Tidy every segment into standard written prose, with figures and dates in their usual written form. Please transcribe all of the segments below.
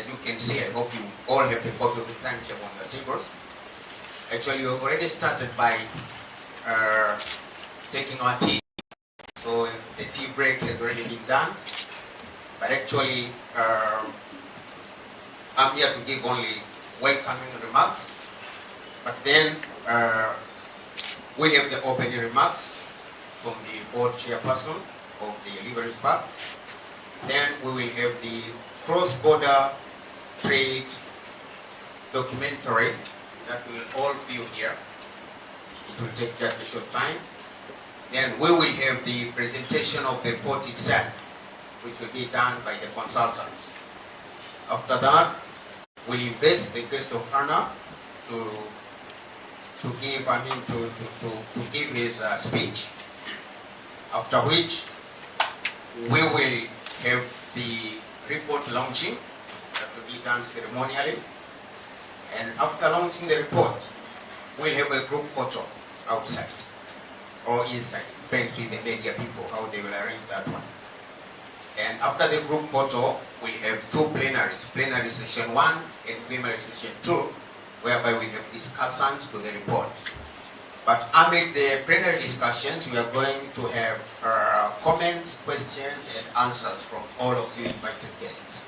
As you can see, I hope you all have a copy of the timetable on your tables. Actually, we have already started by taking our tea. So the tea break has already been done. But actually, I'm here to give only welcoming remarks. But then we have the opening remarks from the board chairperson of the Liberty Parks. Then we will have the cross-border trade documentary that we will all view here. It will take just a short time. Then we will have the presentation of the report itself, which will be done by the consultants. After that, we'll invite the guest of honor to give his speech. After which, we will have the report launching that will be done ceremonially. And after launching the report, we'll have a group photo outside or inside, depends with the media people how they will arrange that one. And after the group photo, we'll have two plenaries, plenary session 1 and plenary session 2, whereby we have discussants to the report. But amid the plenary discussions, we are going to have comments, questions, and answers from all of you invited guests.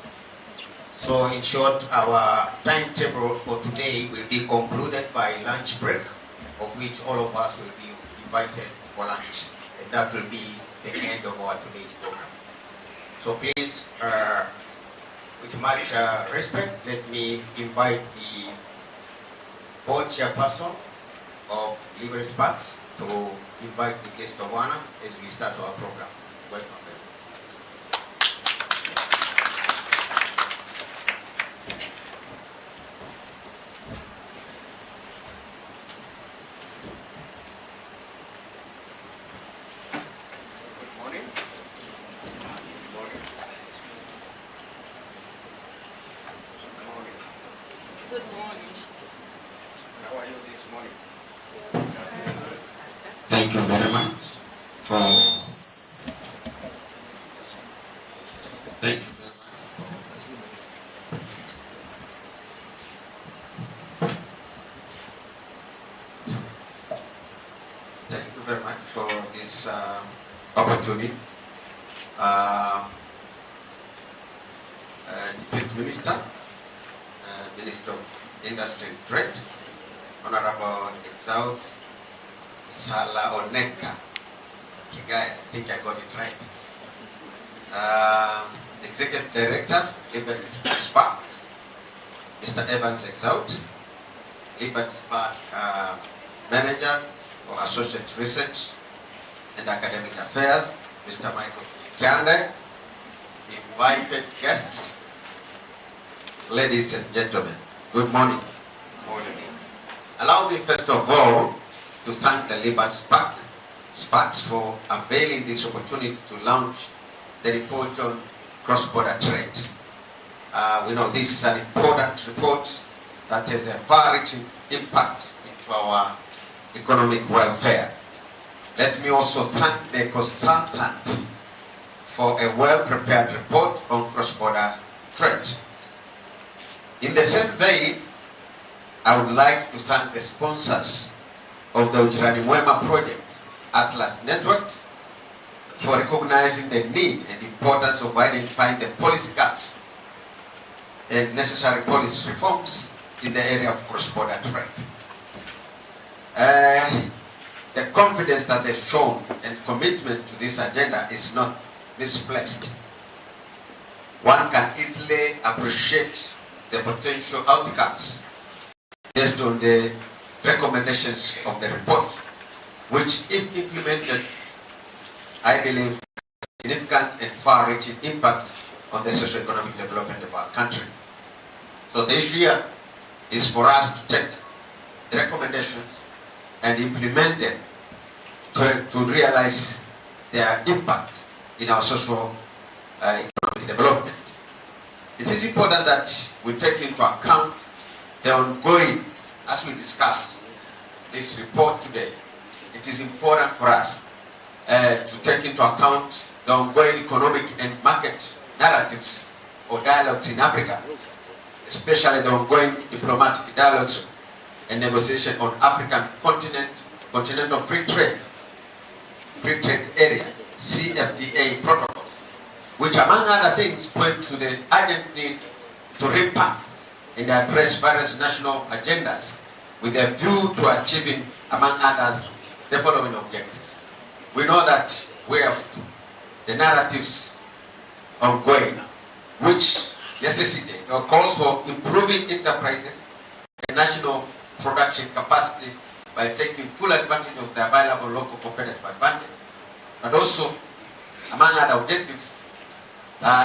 So in short, our timetable for today will be concluded by lunch break, of which all of us will be invited for lunch. And that will be the end of our today's program. So please, with much respect, let me invite the board chairperson of Liberty Parks to invite the guest of honor as we start our program. Welcome. Thank you very much for this opportunity. Deputy Minister, Minister of Industry and Trade, Honorable Exalt Sala Oneka Kigai, I think I got it right. Executive Director, Liberty Sparks, Mr. Evans Exalt, Liberty Spark Manager for Associate Research and Academic Affairs, Mr. Michael Kande, invited guests, ladies and gentlemen, good morning. Good morning. Allow me first of all to thank the Liberty Sparks for availing this opportunity to launch the report on cross-border trade. We know this is an important report that has a far-reaching impact into our economic welfare. Let me also thank the consultant for a well-prepared report on cross-border trade. In the same vein, I would like to thank the sponsors of the Ujirani-Mwema project, Atlas Network, for recognizing the need and importance of identifying the policy gaps and necessary policy reforms in the area of cross-border trade. The confidence that they've shown and commitment to this agenda is not misplaced. One can easily appreciate the potential outcomes based on the recommendations of the report, which, if implemented, I believe, significant and far-reaching impact on the socio-economic development of our country. So the issue here is for us to take the recommendations and implement them to realize their impact in our socio-economic development. It is important that we take into account the ongoing, as we discussed this report today, it is important for us to take into account the ongoing economic and market narratives or dialogues in Africa especially the ongoing diplomatic dialogues and negotiation on African continental free trade area, CFTA protocols, which among other things point to the urgent need to repack and address various national agendas with a view to achieving, among others, the following objectives. We know that we have the narratives ongoing, which necessitate or calls for improving enterprises and national production capacity by taking full advantage of the available local competitive advantages. But also, among other objectives,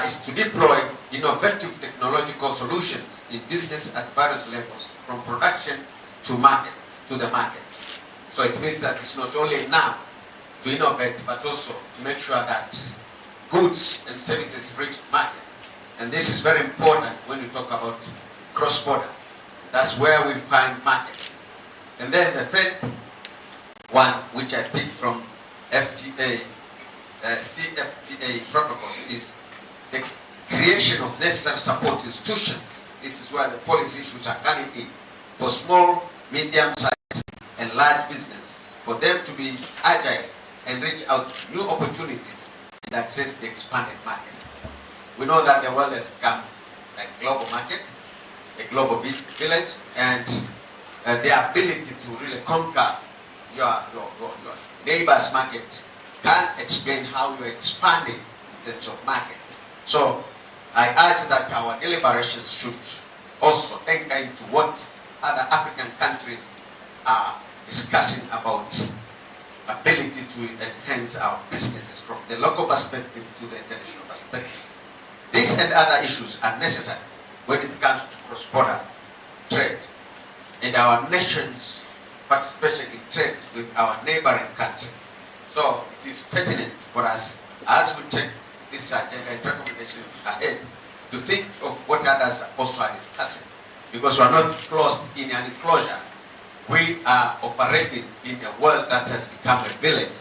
is to deploy innovative technological solutions in business at various levels, from production to the markets. So it means that it's not only enough to innovate, but also to make sure that goods and services reach market. And this is very important when you talk about cross-border. That's where we find markets. And then the third one, which I picked from FTA, CFTA protocols, is the creation of necessary support institutions. This is where the policy issues are coming in for small, medium-sized, and large business, for them to be agile and reach out to new opportunities and access the expanded market. We know that the world has become a global market, a global village, and the ability to really conquer your neighbor's market can explain how you're expanding in terms of market. So I argue that our deliberations should also enter into what other African countries are discussing about ability to enhance our businesses from the local perspective to the international perspective. These and other issues are necessary when it comes to cross-border trade and our nation's participation in trade with our neighboring countries. So it is pertinent for us, as we take this agenda and recommendations ahead, to think of what others also are discussing, because we are not closed in an enclosure. We are operating in a world that has become a village,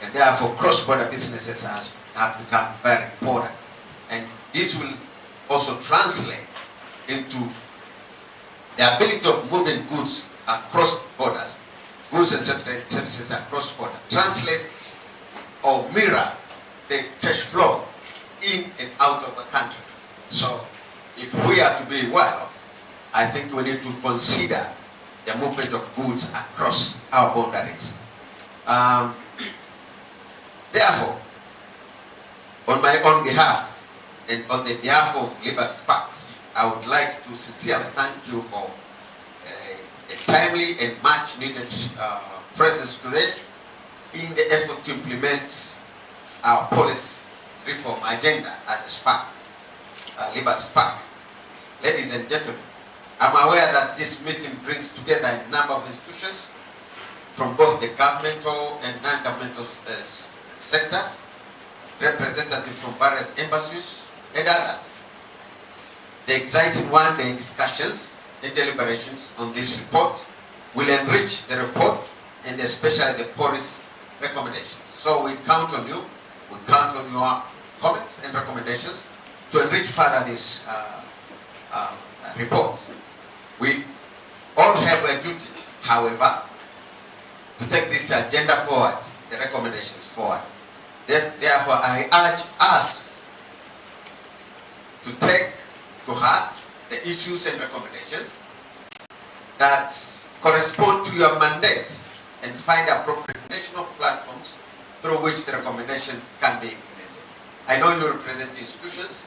and therefore cross-border businesses have become very important. And this will also translate into the ability of moving goods across borders, goods and services across borders, translate or mirror the cash flow in and out of the country. So if we are to be well, I think we need to consider the movement of goods across our boundaries. Therefore, on my own behalf and on the behalf of Liberty Sparks, I would like to sincerely thank you for a timely and much needed presence today in the effort to implement our policy reform agenda as a SPAC, Liberty Spark. Ladies and gentlemen, I'm aware that this meeting brings together a number of institutions from both the governmental and non-governmental sectors, representatives from various embassies and others. The exciting one-day discussions and deliberations on this report will enrich the report and especially the policy recommendations. So we count on you, we count on your comments and recommendations to enrich further this report. We all have a duty, however, to take this agenda forward, the recommendations forward. Therefore, I urge us to take to heart the issues and recommendations that correspond to your mandate and find appropriate national platforms through which the recommendations can be implemented. I know you represent institutions,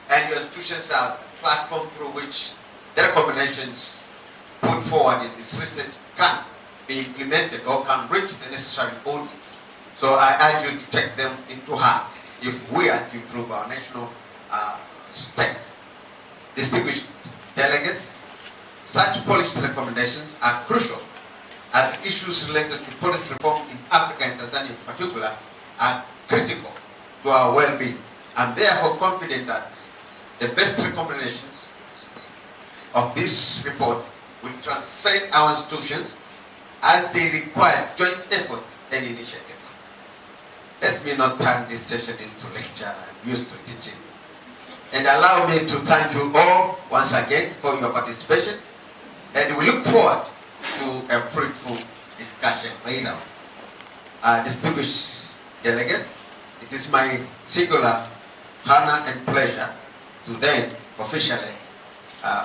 and your institutions are platform through which the recommendations put forward in this research can be implemented or can reach the necessary audience. So I urge you to take them into heart if we are to improve our national state. Distinguished delegates, such policy recommendations are crucial as issues related to policy reform in Africa and Tanzania in particular are critical to our well-being. I'm therefore confident that the best recommendations of this report will transcend our institutions as they require joint effort and initiatives. Let me not turn this session into lecture. I'm used to teaching And allow me to thank you all once again for your participation. And we look forward to a fruitful discussion later. Distinguished delegates, it is my singular honor and pleasure to then officially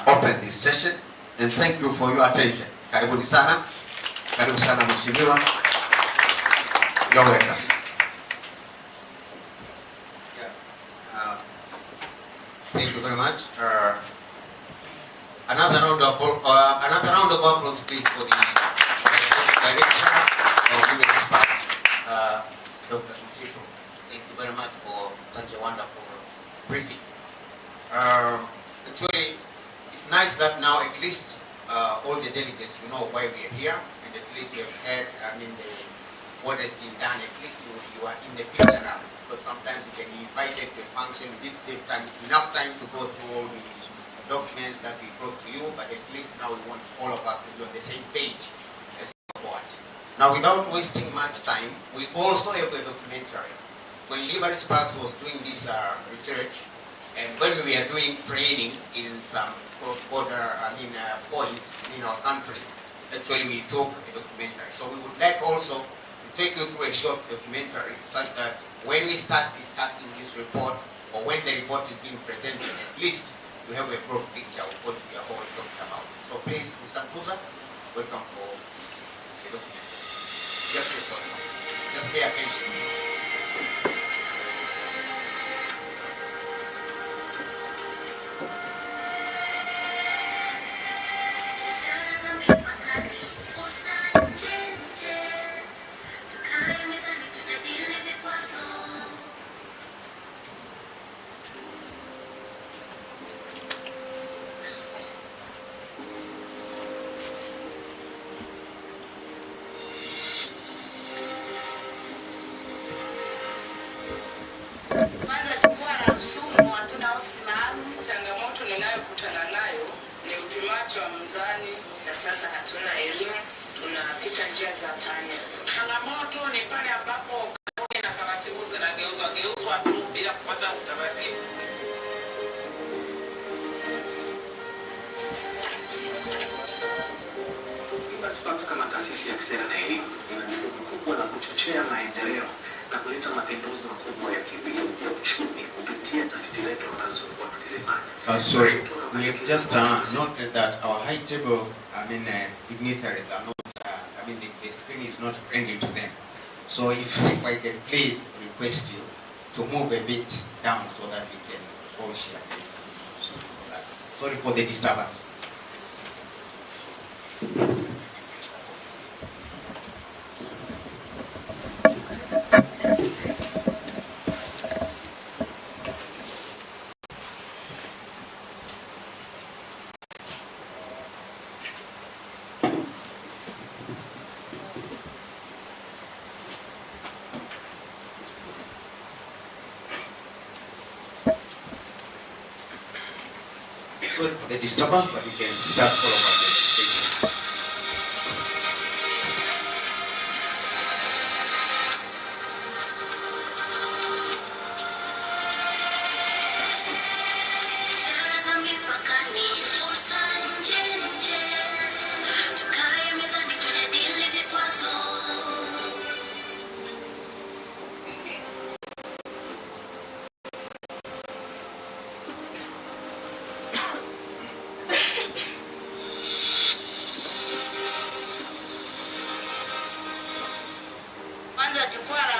open this session. And thank you for your attention. Karibuni sana. Karibu sana mheshimiwa. You're welcome. Thank you very much. Another round of applause, please, for the director of Women Experts, Dr. Msifu. Thank you very much for such a wonderful briefing. Actually, it's nice that now at least all the delegates, you know why we are here, and at least you have heard, what has been done. At least you are in the picture now. Because sometimes you can be invited to a function, we did save time, enough time to go through all the documents that we brought to you, but at least now we want all of us to be on the same page as we go forward. Now, without wasting much time, we also have a documentary. When Liberty Sparks was doing this research, and when we were doing training in some cross-border points in our country, actually we took a documentary. So we would like also to take you through a short documentary such that when we start discussing this report, or when the report is being presented, at least we have a broad picture of what we are all talking about. So please, Mr. Kuza, welcome for the documentary. Just pay attention. Changamoto ninayokutana nayo ni upimaji wa mzani, na sasa hatuna elimu, tunapita njia za panya. Changamoto ni pale ambapo kanuni na taratibu zinageuzwa tu bila kufuata utaratibu. Biashara kama taasisi ya kisera na elimu ina jukumu kubwa la kuchochea maendeleo na kuleta mapinduzi makubwa ya uchumi kupitia tafiti zetu ambazo tulikuwa tukizifanya. Sorry, we have just noted that our high table, dignitaries are not, the screen is not friendly to them. So if I can please request you to move a bit down so that we can all share this. Sorry for the disturbance. Sorry for the disturbance, but we can start all over again. Biashara za mipakani, fursa nje, tukae mezani tujadili vikwazo.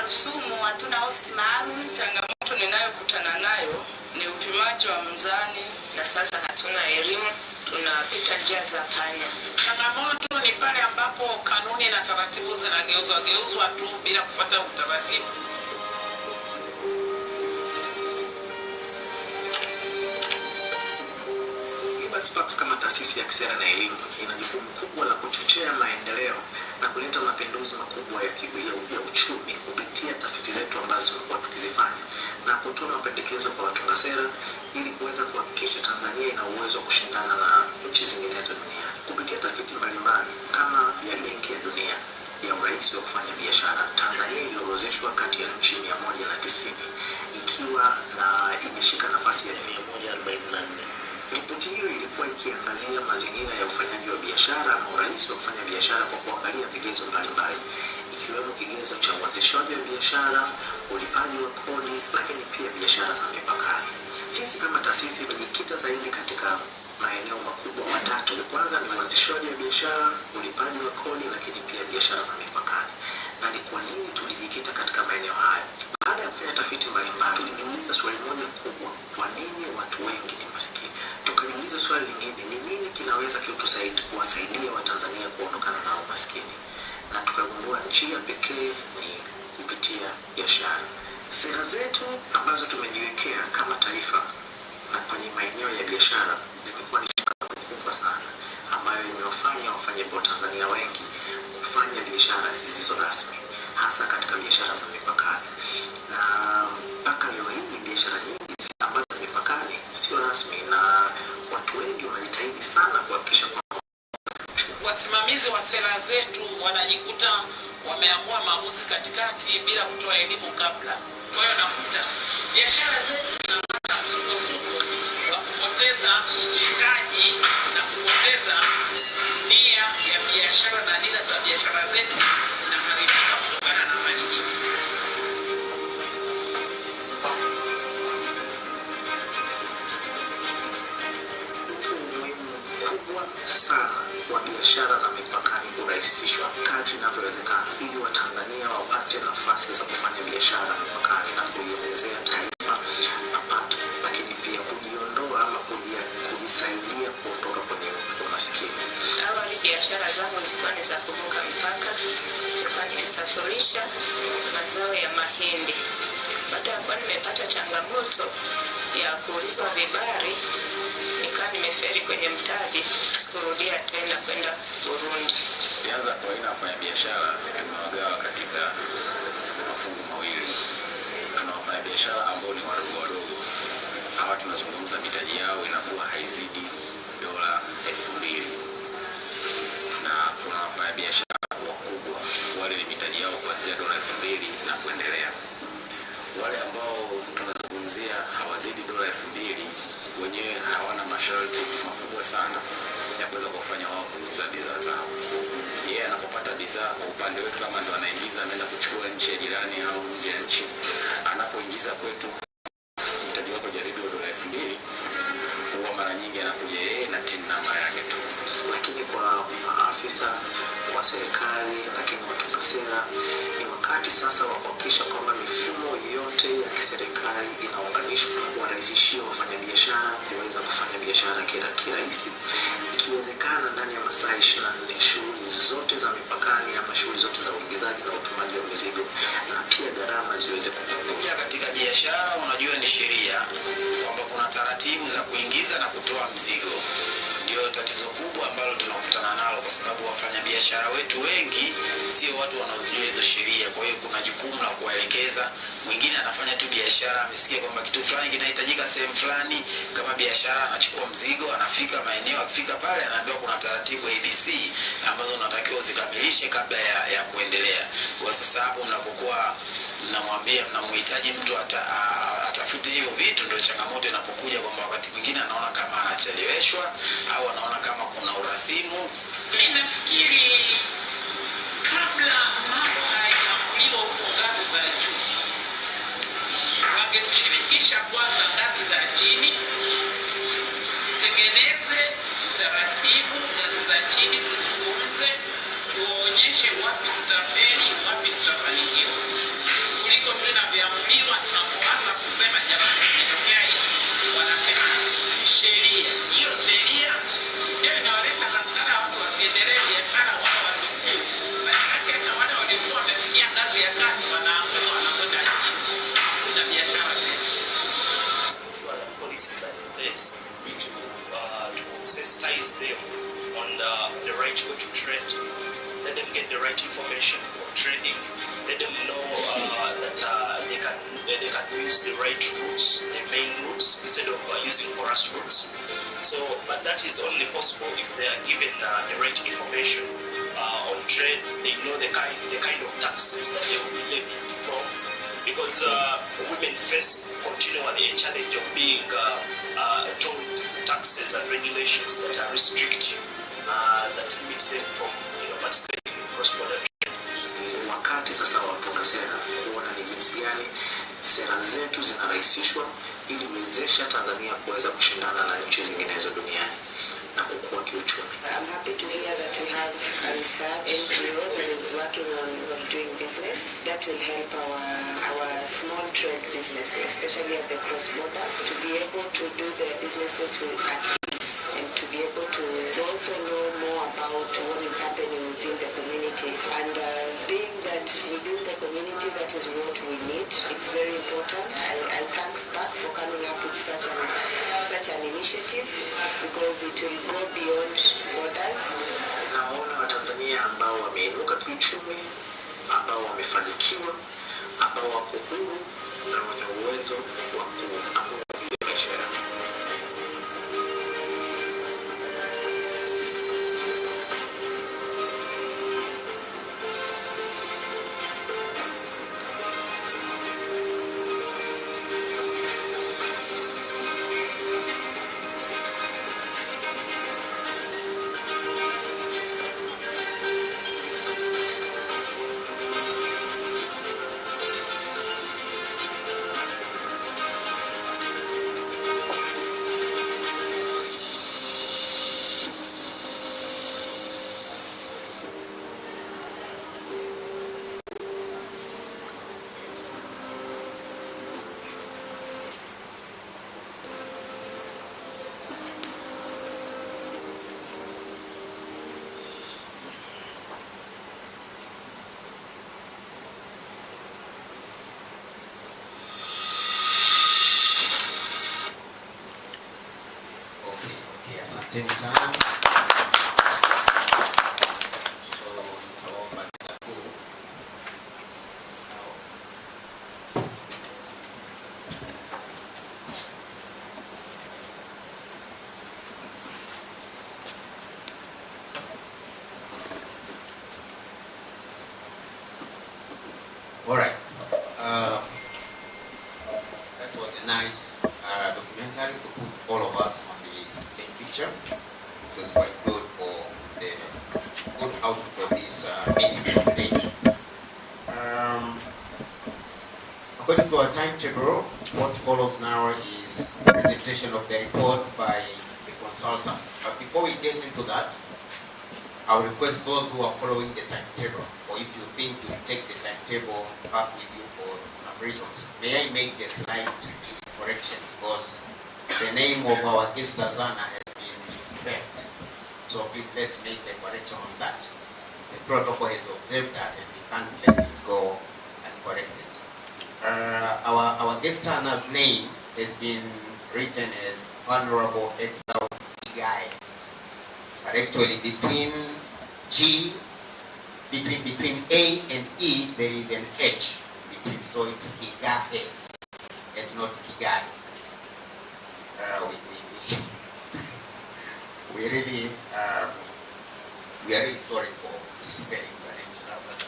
Rusumo, hatuna ofisi maalum. Changamoto ninayokutana nayo ni upimaji wa mzani, na sasa hatuna elimu, tunapita njia za panya. Changamoto ni pale ambapo kanuni na taratibu zinageuzwa tu bila kufuata utaratibu. Biashara kama taasisi ya kisera na elimu ina jukumu kubwa la kuchochea maendeleo na kuleta mapinduzi makubwa ya uchumi kupitia tafiti zetu ambazo tulikuwa tukizifanya na kutoa mapendekezo kwa watunga sera ili kuweza kuhakikisha Tanzania ina uwezo wa kushindana na nchi zinginezo duniani. Kupitia tafiti mbalimbali kama ya Benki ya Dunia ya urahisi wa kufanya biashara, Tanzania iliorodheshwa kati ya nchi 190 ikiwa na imeshika nafasi ya 100 imekuwa ikiangazia mazingira ya ufanyaji wa biashara na urahisi wa kufanya biashara kwa kuangalia vigezo mbalimbali, ikiwemo kigezo cha uanzishaji wa biashara, ulipaji wa kodi, lakini pia biashara za mipakani. Sisi kama taasisi tumejikita zaidi katika maeneo makubwa matatu. Kwanza ni uanzishaji wa biashara, ulipaji wa kodi, lakini pia biashara za mipakani. Na ni kwa nini tulijikita katika maeneo haya? Baada ya kufanya tafiti mbalimbali, tulijiuliza swali moja kubwa: kwa nini watu wengi ni maskini? Tukajiuliza swali lingine: ni nini kinaweza kuwasaidia Watanzania kuondokana na umaskini? Na tukagundua njia pekee ni kupitia biashara. Sera zetu ambazo tumejiwekea kama taifa na kwenye maeneo ya biashara zimekuwa ni changamoto kubwa sana, ambayo imewafanya Watanzania wengi kufanya biashara zisizo rasmi, hasa katika biashara za mipakani. Na mpaka leo hii biashara nyingi ambazo za mipakani sio rasmi, na watu wengi wanajitahidi sana kuhakikisha kwamba wasimamizi wa sera zetu wanajikuta wameamua maamuzi katikati bila kutoa elimu kabla. Kwa hiyo nakuta biashara zetu zinapata msukosuko wa kupoteza mitaji na kupoteza nia ya biashara, na dira za biashara zetu zinaharibika kutokana na hali hii. kubwa sana wa biashara za mipakani kurahisishwa kadri inavyowezekana, ili Watanzania wapate nafasi za kufanya biashara mipakani na kuiongezea taifa mapato, lakini pia kujiondoa ama kujisaidia kuondoka kwenye umaskini. Awali biashara zangu zilikuwa ni za kuvuka mpaka, nilikuwa nikisafirisha mazao ya mahindi. Baada ya kuwa nimepata changamoto ya kuulizwa vibali, nikawa nimeferi kwenye mtaji, sikurudia tena kwenda Burundi. Tukianza kwa aina ya wafanyabiashara, tumewagawa katika mafungu mawili. Tuna wafanyabiashara ambao ni wadogo. Hawa tunazungumza mitaji yao inakuwa haizidi dola 2,000. Na kuna wafanyabiashara wakubwa, wale ni mitaji yao kuanzia dola 2,000 na kuendelea. Wale ambao tunazungumzia hawazidi dola 2,000, wenyewe hawana masharti makubwa sana ya kuweza kufanya wao kuuza bidhaa zao. Yeye anapopata bidhaa kwa upande wetu, kama ndo anaingiza anaenda kuchukua nchi ya jirani au nje ya nchi, anapoingiza kwetu mtaji wako hajazidi dola 2,000, huwa mara nyingi anakuja yeye na TIN namba yake tu. Lakini kwa maafisa wa serikali, lakini watunga sera, ni wakati sasa wa kuhakikisha kwamba mifumo yote ya kiserikali inaunganishwa na kuwarahisishia wafanyabiashara kuweza kufanya biashara kirahisi, ikiwezekana ndani ya masaa 24, shughuli zote za mipakani ama shughuli zote za uingizaji na utumaji wa mizigo, na pia gharama ziweze kupunguzwa. Katika biashara, unajua ni sheria kwamba kuna taratibu za kuingiza na kutoa mzigo. Ndio tatizo kubwa ambalo tunakutana nalo, kwa sababu wafanyabiashara wetu wengi sio watu wanaozijua hizo sheria. Kwa hiyo kuna jukumu la kuwaelekeza. Mwingine anafanya tu biashara, amesikia kwamba kitu fulani kinahitajika sehemu fulani kama biashara, anachukua mzigo, anafika maeneo, akifika pale anaambiwa kuna taratibu ABC ambazo unatakiwa uzikamilishe kabla ya kuendelea. Kwa sasa hapo mnapokuwa mnamwambia mnamhitaji mtu atafute hivyo vitu, ndio changamoto inapokuja kwamba wakati mwingine anaona kama anacheleweshwa au anaona kama kuna urasimu. Mimi nafikiri kabla mambo hayajamuliwa huko ngazi za juu, wangetushirikisha kwanza ngazi za chini, tengeneze taratibu ngazi za chini, tuzungumze, tuonyeshe wapi tutafeli, wapi tutafanikiwa, kuliko tunavyoamuliwa tunapoanza kusema jamani kimetokea hivi, wanasema ni sheria. Hiyo sheria ndio inawaleta hasara watu wasiendelee biashara, wao wasikuu. Lakini wale walikuwa wamefikia ngazi ya kati wanaamua wanakwenda chini na biashara tena. Policies are in place to sensitize them on the right way to trade. Let them get the right information of trading. Let them know that they can use the right routes, the main routes, instead of using porous routes. So, but that is only possible if they are given the right information on trade. They know the kind of taxes that they will be levied from, because women face continually a challenge of being told tax taxes and regulations that are restrictive, that limit them from participating in cross-border trade. So wakati sasa watunga sera kuona ni jinsi gani sera zetu zinarahisishwa ili kuwezesha Tanzania kuweza kushindana na nchi zinginezo duniani na kukua kiuchumi. I'm happy to hear that we have a research NGO that is working on doing business that will help our small trade business, especially at the cross-border, to be able to do their businesses at ease and to be able to also know more about what is happening within the community. And being that within the community, that is what we need. It's very important. I thank SPAC for coming up with such an initiative because it will go beyond borders. Naona Watanzania ambao wameinuka kiuchumi, ambao wamefanikiwa, ambao wako huru na wenye uwezo wa kuamua biashara. Asanteni sana. All right. That was a nice documentary to put all of us on the same picture. It was quite good for the good output of this meeting for today. According to our timetable, what follows now is presentation of the report by the consultant. But before we get into that, I'll request those who are following the timetable, or if you think you take the timetable back with you for some reasons, may I make a slight correction because the name of our guest Azana has been misspelled. So please let's make a correction on that. The protocol has observed that and we can't let it go uncorrected. Our guest Ana's name has been written as Honorable Exau Igai. But actually between A and E there is an H between, so it's Kigahe and not Kigai. We really we are really sorry for spelling the name, but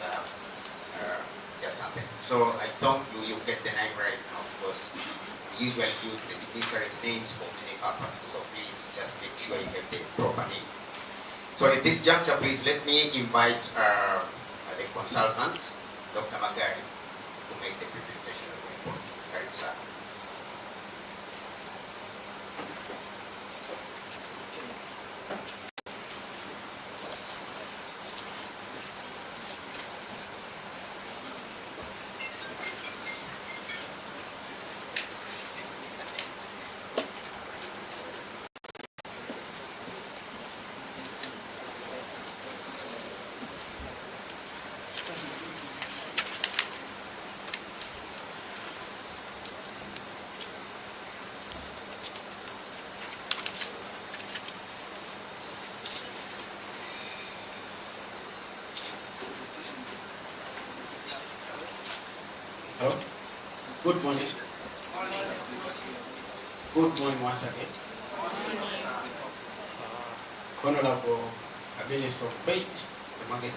just happened. So I thought you get the name right now because we usually use the different names for many purposes. So please just make sure you have the proper name. So at this juncture, please let me invite the consultant, Dr. Magari, to make the presentation of the report. Very sad. Hello? Good morning. Good morning once again. Honorable Minister of Faith, the marketing,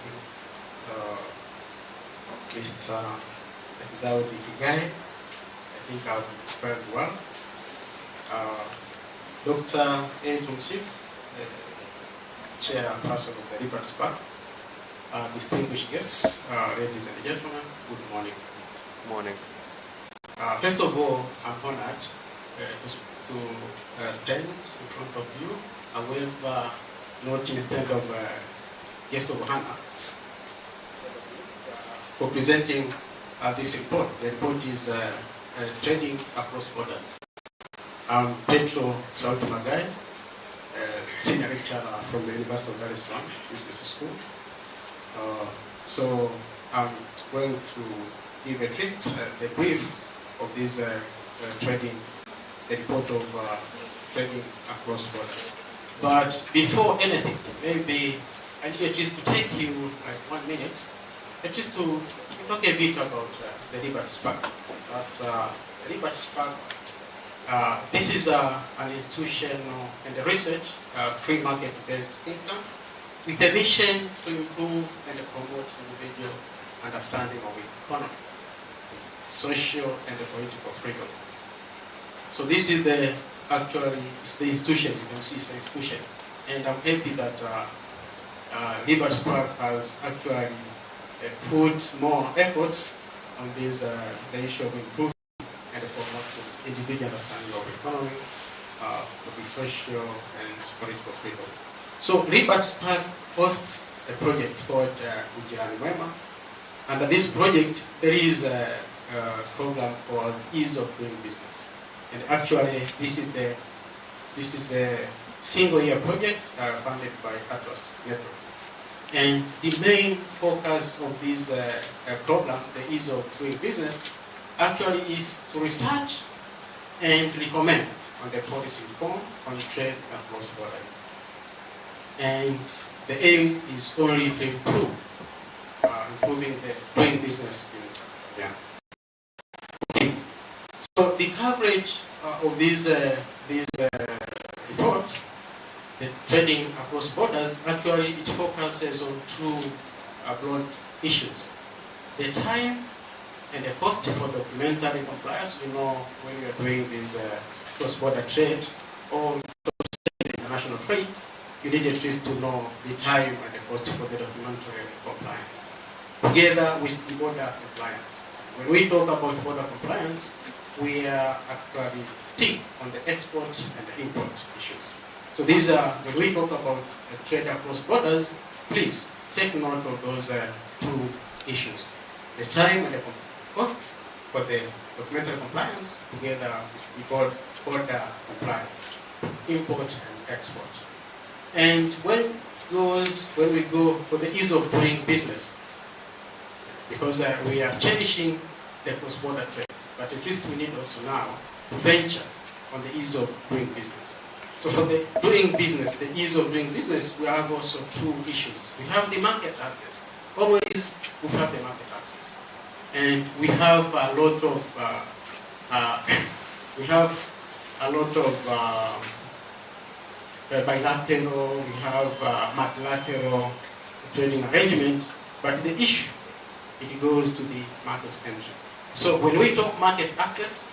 Mr. Exaudi Kigai, I think I've spelled well. Dr. A. Tumsif, Chairperson of the Ripoti Spark, distinguished guests, ladies and gentlemen, good morning. Morning. First of all, I'm honored to stand in front of you. However, not instead of guest of honor, for presenting this report. The report is trading across borders. I'm Petro Sauti Magai, senior lecturer from the University of Dar es Salaam Business School. So I'm going to give at least the brief of this trading, the report of trading across borders. But before anything, maybe I need at least to take you like 1 minute, just to talk a bit about the Ripoti Spark. The Ripoti Spark, this is an institution and a research free market-based income with a mission to improve and promote individual understanding of economy, social and political freedom. So this is it's the institution. You can see it's an institution, and I'm happy that Ripoti Spark has actually put more efforts on this the issue of improving and promoting individual understanding of economy, of the social and political freedom. So Ripoti Spark hosts a project called Ujirani Mwema. Under this project, there is a program called Ease of Doing Business. And actually, this is a single-year project funded by Atlas Network. And the main focus of this program, the Ease of Doing Business, actually is to research and recommend on the policy reform on trade across borders. And the aim is only to improve improving the doing business in Tanzania. Okay. So the coverage of these reports, the trading across borders, actually it focuses on two broad issues: the time and the cost for documentary compliance. You know, when you are doing this cross-border trade or international trade, you need at least to know the time and the cost for the documentary compliance, together with the border compliance. When we talk about border compliance, we are actually still on the export and the import issues. So these are, when we talk about trade across borders, please take note of those two issues: the time and the costs for the documentary compliance, together with the border compliance, import and export. And when we go for the ease of doing business, because we are cherishing the cross-border trade, but at least we need also now to venture on the ease of doing business. So for the doing business, the ease of doing business, we have also two issues. We have the market access. Always we have the market access, and we have a lot of bilateral, we have multilateral trading arrangement, but the issue, it goes to the market entry. So when we talk market access,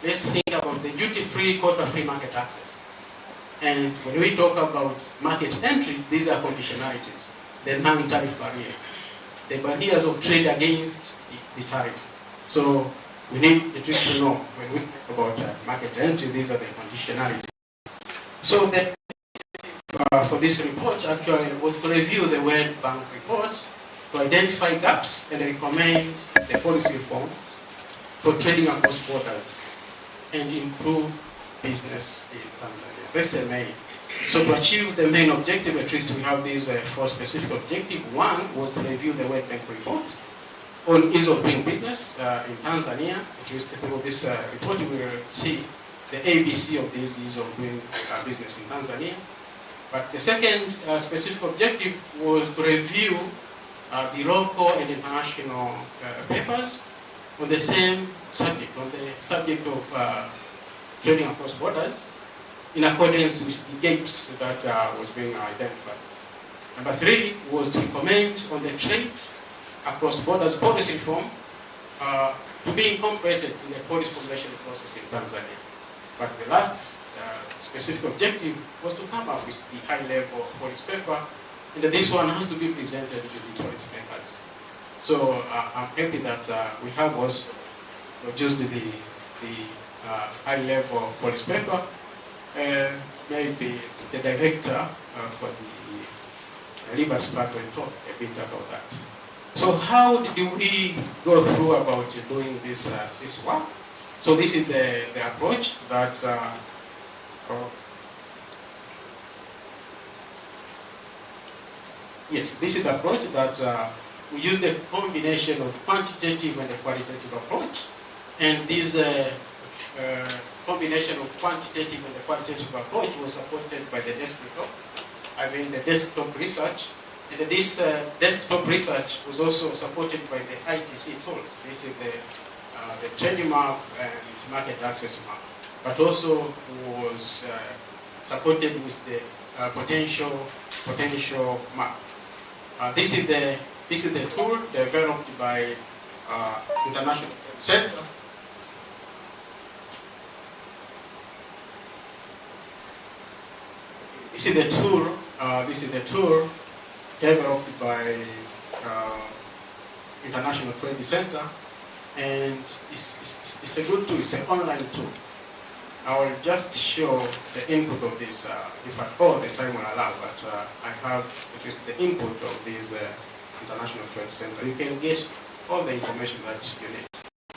let's think about the duty-free, quota-free market access. And when we talk about market entry, these are conditionalities, the non-tariff barrier, the barriers of trade against the tariff. So we need at least to know when we talk about market entry, these are the conditionalities. So that for this report actually was to review the World Bank report, to identify gaps and recommend the policy reforms for trading across borders and improve business in Tanzania. That's the main. So to achieve the main objective, at least we have these four specific objectives. One was to review the World Bank report on ease of doing business in Tanzania. At least through this report, we will see the ABC of this ease of doing business in Tanzania. But the second specific objective was to review the local and international papers on the same subject, on the subject of trading across borders, in accordance with the gaps that was being identified. Number three was to recommend on the trade across borders policy reform to be incorporated in the policy formulation process in Tanzania. But the last specific objective was to come up with the high-level policy paper, and this one has to be presented to the policymakers. So I'm happy that we have also produced the high-level policy paper. Maybe the director for the Liberty Spark will talk a bit about that. So how did we go through about doing this this work? So this is the approach that yes, this is the approach that we use the combination of quantitative and a qualitative approach, and this combination of quantitative and the qualitative approach was supported by the desktop research. And this desktop research was also supported by the ITC tools. This is the trading map and market access map, but also was supported with the potential map. This is the tool developed by International Center. This is the tool developed by International Trade Center, and it's a good tool. It's an online tool. I will just show the input of this, if at all the time will allow, but I have at least the input of this International Trade Center. You can get all the information that you need.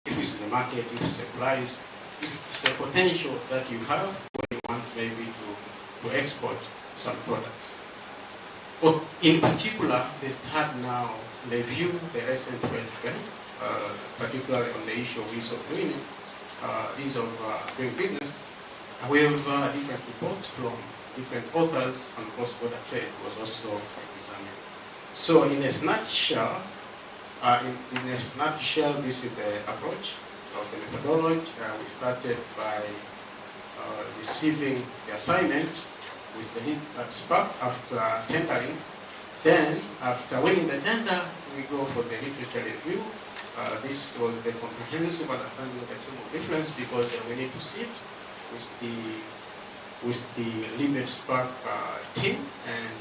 If it's the market, if it's the price, if it's the potential that you have when you want maybe to export some products. But in particular, they start now review the recent trade trend, particularly on the issue of ease of doing business. We have different reports from different authors on cross-border trade was also examined. So in a nutshell, this is the approach of the methodology. We started by receiving the assignment with the Liberty Spark after tendering. Then, after winning the tender, we go for the literature review. This was the comprehensive understanding of the term of reference, because we need to sit with the Liberty Spark team and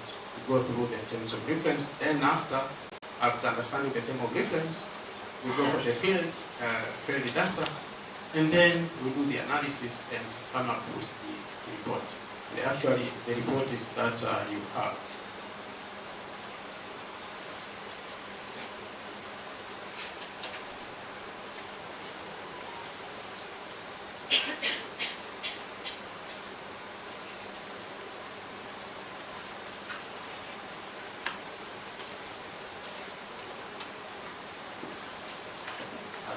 go through the terms of reference. Then, after understanding the term of reference, we go for the field data, and then we do the analysis and come up with the report. Actually, the report is that you have.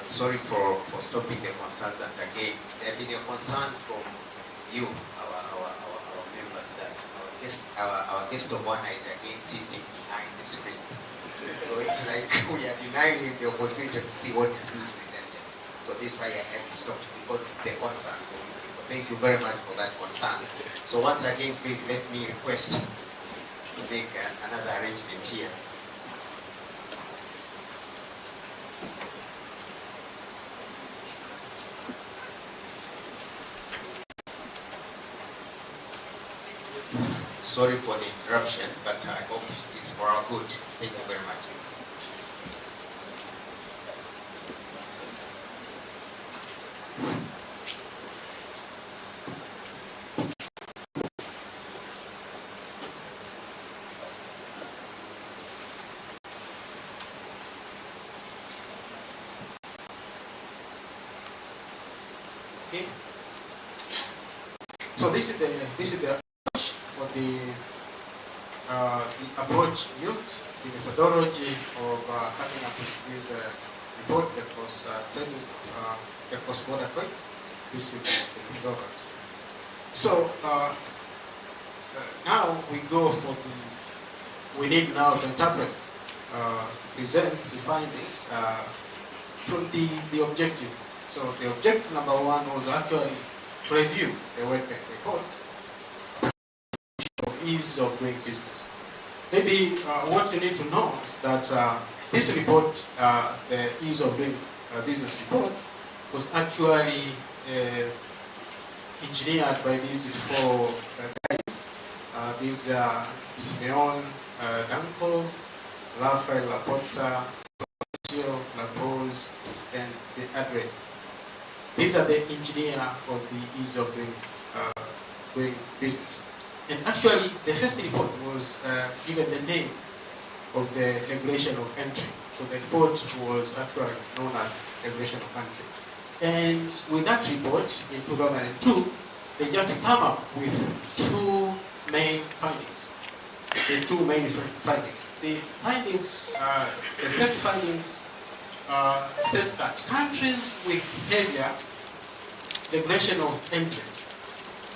Sorry for stopping the consultant again. There have been a concern from you, our members, that our guest of honor is again sitting behind the screen. So it's like we are denying him the opportunity to see what is being presented. So this is why I had to stop, because it's the concern for you. So thank you very much for that concern. So once again, please let me request to make another arrangement here. Sorry for the interruption, but I hope it is for our good. Thank you very much. Okay. So this is the approach for the approach used, the methodology of coming up with this report that was that cross-border trade. This is the methodology. So now we go for we need now to interpret, present the findings from the objective. So the objective number one was actually to review the working report of ease of doing business. Maybe what you need to know is that this report, the ease of doing business report, was actually engineered by these four guys. These are Simeon Danko, Rafael Laporta, Patricio Labose, and the Adre. These are the engineer of the ease of doing business. And actually, the first report was given the name of the regulation of entry. So the report was actually known as regulation of entry. And with that report in 2002, they just come up with two main findings. The two main findings. The findings, the first findings says that countries with heavier regulation of entry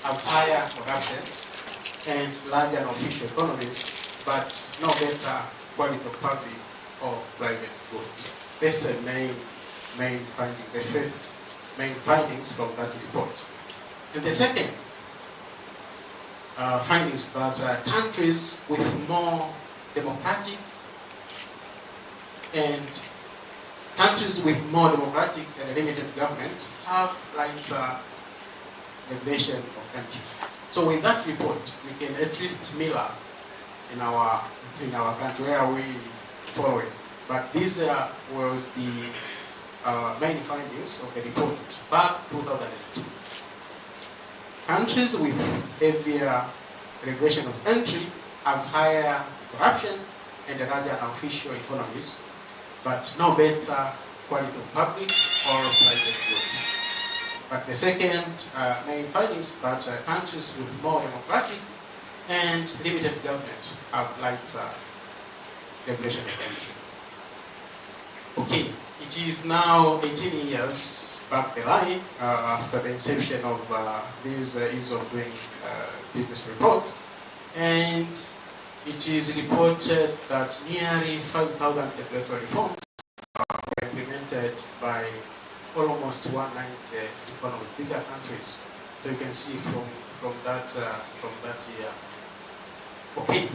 have higher corruption and larger official economies, but no better quality of public or private goods. That's the main finding, the first main findings from that report. And the second findings that countries with more democratic and limited governments have lighter regulation of entry. So with that report, we can at least mirror in our country where we follow it. But these was the main findings of the report back 2002. Countries with heavier regulation of entry have higher corruption and larger official economies, but no better quality of public or private goods. But the second main findings that countries with more democratic and limited government have lighter regulation of entry. Okay, it is now 18 years back the line after the inception of these ease of doing business reports, and it is reported that nearly 5,000 regulatory reforms were implemented by almost 190 economies. These are countries, so you can see from that year. Okay.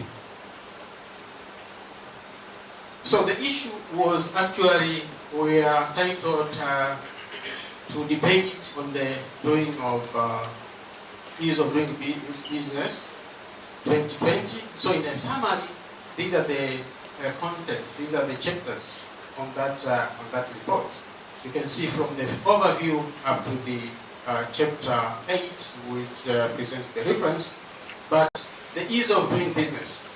So the issue was actually, we are titled to debate on the doing of ease of doing business 2020. So in a summary, these are the content, these are the chapters on that report. You can see from the overview up to the chapter 8, which presents the reference, but the ease of doing business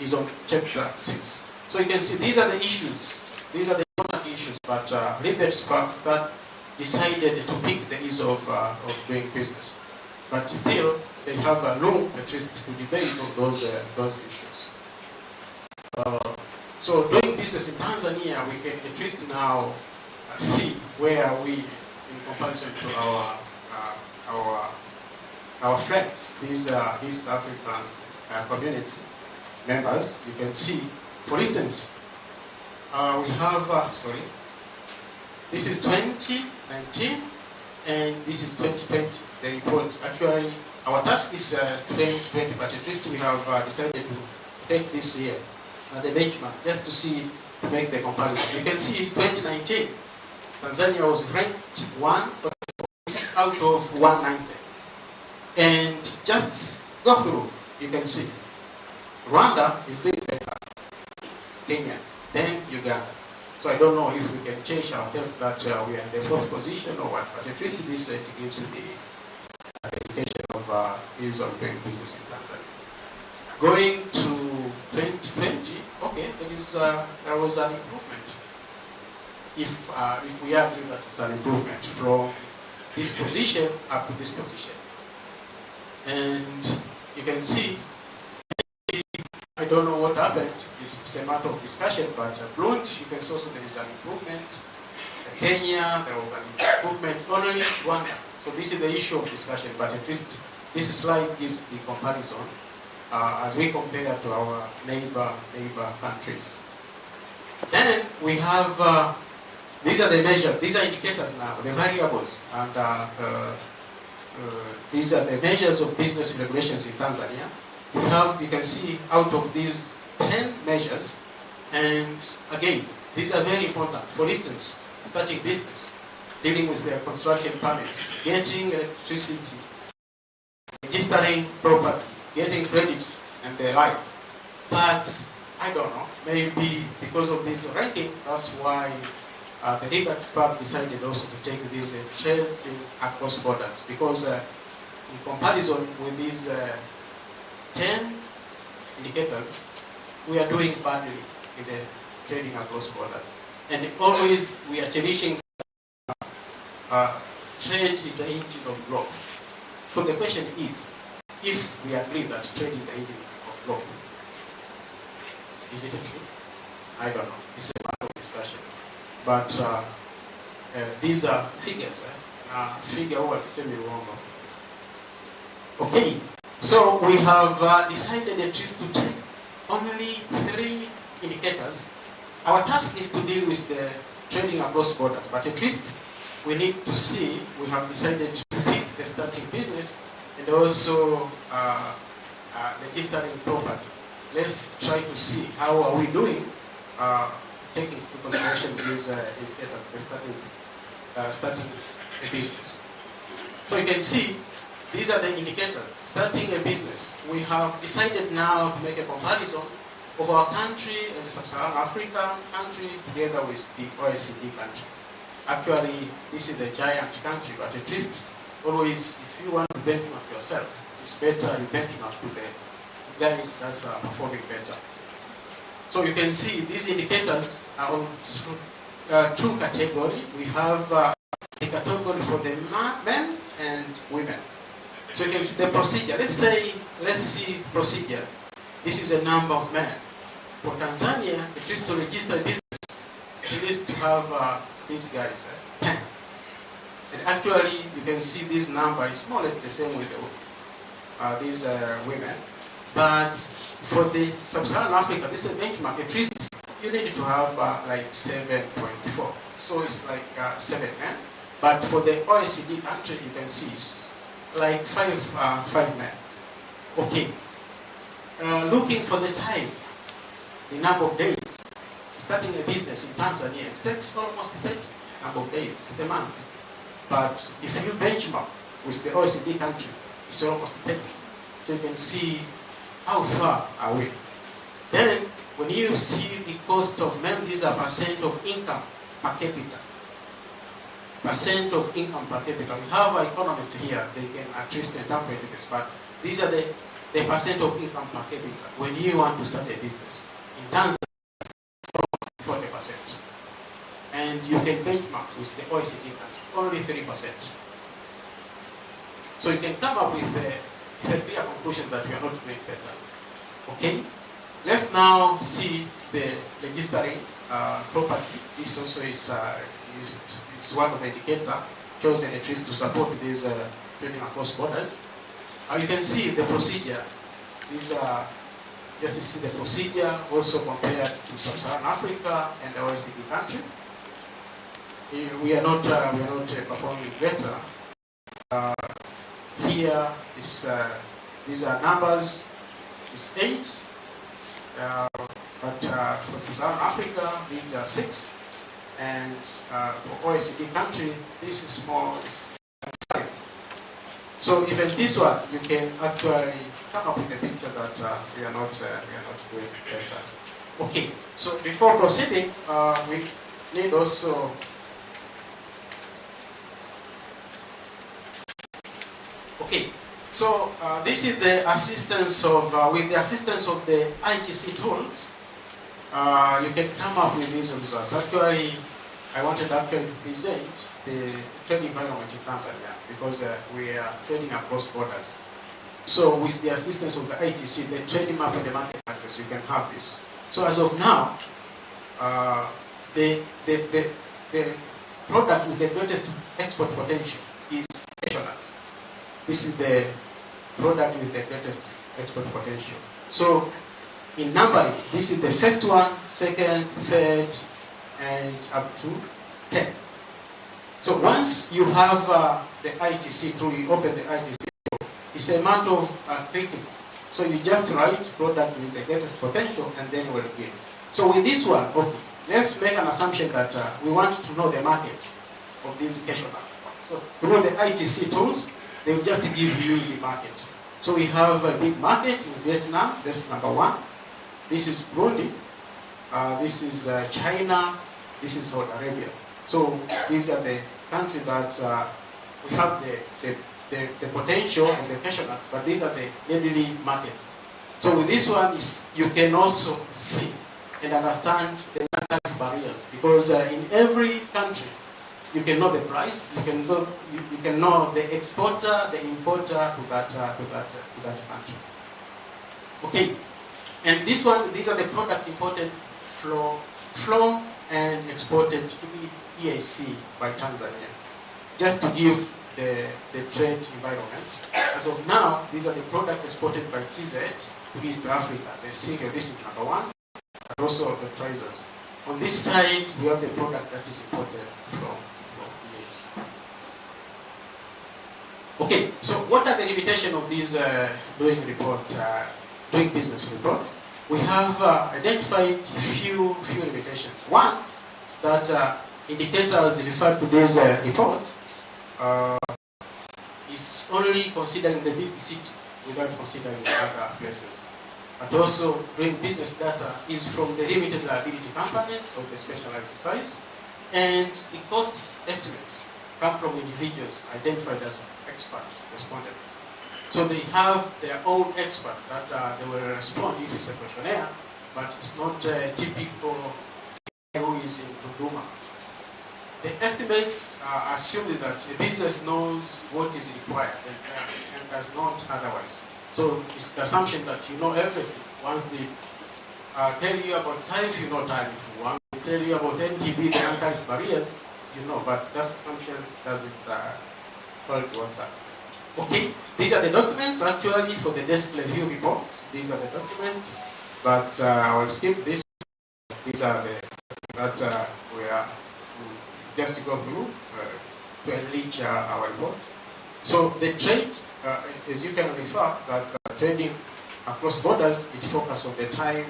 is on chapter 6. So you can see these are the issues, these are the important issues, but Ripoti Sparks that decided to pick the ease of doing business. But still, they have a room at least to debate on those issues. So doing business in Tanzania, we can at least now see where are we in comparison to our friends, these East African community members. You can see, for instance, we have, this is 2019 and this is 2020, the report. Actually, our task is 2020, but at least we have decided to take this year, the benchmark, just to see, to make the comparison. You can see 2019, Tanzania was ranked 146 out of 190. And just go through, you can see, Rwanda is doing better, Kenya, then Uganda. So I don't know if we can change ourselves that we are in the fourth position or what, but at least this gives the indication of ease of doing business in Tanzania. Going to 2020, okay, there was an improvement. If we assume that it's an improvement from this position up to this position. And you can see, I don't know what happened, it's a matter of discussion, but Burundi, you can see also there is an improvement. Kenya, there was an improvement, only Rwanda. So this is the issue of discussion, but at least this slide gives the comparison as we compare to our neighbor countries. Then we have, these are the measures, these are indicators now, the variables, and these are the measures of business regulations in Tanzania. We have, you can see, out of these 10 measures, and again, these are very important. For instance, starting business. dealing with their construction permits, getting electricity, registering property, getting credit, and the like. But I don't know, maybe because of this ranking, that's why the Ripoti Park decided also to take this trading across borders. Because in comparison with these 10 indicators, we are doing badly in the trading across borders. And always we are cherishing trade is the engine of growth. So the question is, if we agree that trade is the engine of growth, is it true? I don't know. It's a matter of discussion. But these are figures. Figure was semi wrong. Okay. So we have decided at least to take only 3 indicators. Our task is to deal with the trading across borders, but at least we need to see, we have decided to pick the starting business and also registering property. Let's try to see how are we doing taking into consideration these indicators, starting a business. So you can see these are the indicators. Starting a business. We have decided now to make a comparison of our country and the Sub-Saharan Africa country together with the OECD country. Actually, this is a giant country, but at least always, if you want to benchmark yourself, it's better you benchmark to the guys that are performing better. So you can see these indicators are on 2 categories. We have a category for the men and women. So you can see the procedure. Let's see procedure. This is a number of men. For Tanzania, at least to register business, at least to have these guys, 10. And actually, you can see this number is more or less the same with these women. But for the Sub-Saharan Africa, this is a benchmark. At least you need to have like 7.4. So it's like 7 men. But for the OECD country, you can see it's like 5 men. Okay. Looking for the time, the number of days, starting a business in Tanzania, it takes almost 30 number of days, it's a month. But if you benchmark with the OECD country, it's almost 10. So you can see how far are we. Then, when you see the cost of men, these are percent of income per capita. Percent of income per capita. We have economists here, they can at least interpret this, but these are the percent of income per capita when you want to start a business. In Tanzania, it's almost 40%. And you can benchmark with the OECD country, only 3%. So you can come up with a clear conclusion that we are not doing better. Okay? Let's now see the registering property. This also is one of the indicators chosen at least to support this trading across borders. You can see the procedure. These are just to see the procedure also compared to Sub-Saharan Africa and the OECD country. We are not performing better. Here is these are numbers. It's 8. But for Sub-Saharan Africa, these are 6. And for OECD country, this is more. It's 5. So even this one, you can actually come up with a picture that we are not doing better. Okay. So before proceeding, we need also. Okay. So this is the assistance of with the assistance of the ITC tools, you can come up with these results. Actually, I wanted to present the trade environment in Tanzania because we are trading across borders. So with the assistance of the ITC, the trading map and the market access, you can have this. So as of now, the product with the greatest export potential is nuts. This is the product with the greatest export potential. So in numbering, this is the first one, second, third, and up to 10. So once you have the ITC tool, you open the ITC tool, it's a matter of clicking. So you just write product with the greatest potential and then we'll give. So with this one, okay, let's make an assumption that we want to know the market. of these cashews. So through the ITC tools, they will just give you the market. So we have a big market in Vietnam, that's number one. This is Burundi, this is China, this is Saudi Arabia. So these are the countries that we have the potential of the cashew nuts, but these are the deadly market. So with this one, you can also see and understand the non-tariff barriers, because in every country, you can know the price, you can know the exporter, the importer to that country. Okay, and this one, these are the product imported flown and exported to the EAC by Tanzania, just to give the trade environment. As of now, these are the products exported by TZ to East Africa. The single, this is number one, and also the trousers. On this side, we have the product that is imported from EAC. Okay, so what are the limitations of these doing business reports? We have identified few limitations. One is that indicators referred to these reports is only considering the big city without considering other places. But also, doing business data is from the limited liability companies of the specialized size, and the cost estimates come from individuals identified as expert respondents. So they have their own expert that they will respond if it's a questionnaire, but it's not typical who is in Dodoma. The estimates assume that the business knows what is required and does not otherwise. So it's the assumption that you know everything. Once they tell you about tariff, you know tariff. Once they tell you about NTB, the non-tariff barriers, you know, but that assumption doesn't hold water. Okay, these are the documents actually for the desk review reports. These are the documents, but I will skip this. These are the that we are just to go through to enrich our reports. So the trade, as you can refer, that trading across borders, it focuses on the time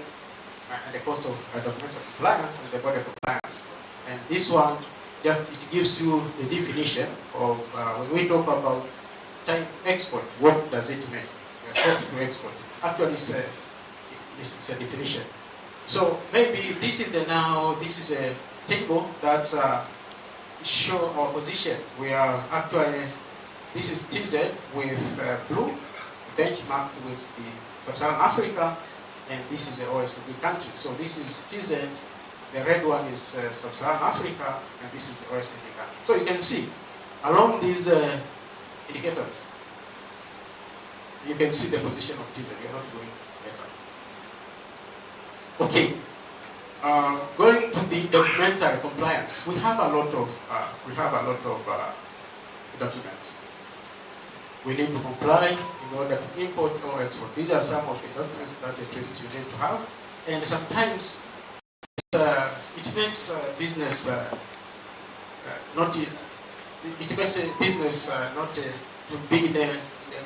and the cost of documented compliance and the border compliance. And this one, just it gives you the definition of when we talk about time export, what does it mean? Cost to export. Actually, it's a definition. So maybe this is this is a table that show our position. We are actually, this is TZ with blue, benchmarked with the Sub-Saharan Africa, and this is the OECD country. So this is TZ, the red one is Sub-Saharan Africa, and this is the OECD country. So you can see, along these indicators, you can see the position of TZ. We are not doing better. Okay. Going to the documentary compliance, we have a lot of documents. We need to comply in order to import or export. These are some of the documents that at least you need to have, and sometimes it makes business not it makes a business not to be in a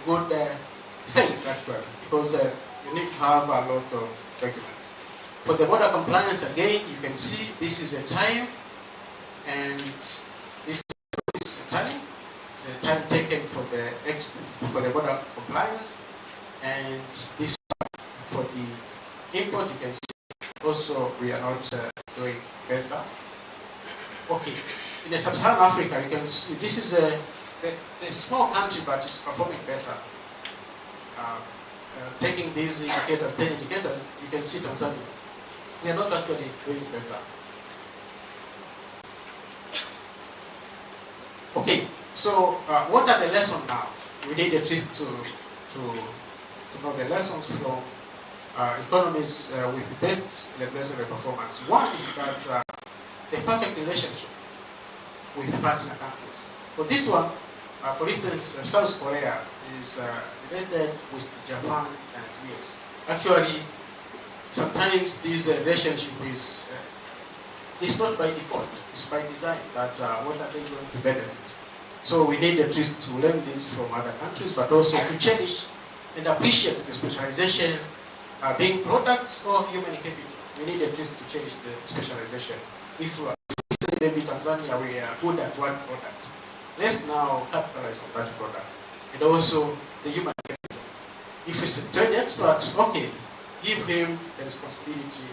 good faith actually, because you need to have a lot of documents. For the border compliance, again, you can see this is a time, and this is a time, the time taken for the border compliance, and this for the import, you can see also we are not doing better. Okay, in the Sub-Saharan Africa, you can see this is a small country, but it's performing better. Taking these indicators, 10 indicators, you can see Tanzania. We are not actually doing better. Okay, so what are the lessons now? We need at least to know the lessons from economies with the best regulatory performance. One is that the perfect relationship with partner countries. For this one, for instance, South Korea is related with Japan and US. Actually, sometimes this relationship is it's not by default, it's by design that what are they going to benefit. So we need at least to learn this from other countries, but also to cherish and appreciate the specialization being products or human capital. We need at least to change the specialization. If maybe Tanzania we are good at one product. Let's now capitalize on that product. And also the human capital. If it's a trade expert, okay, give him the responsibility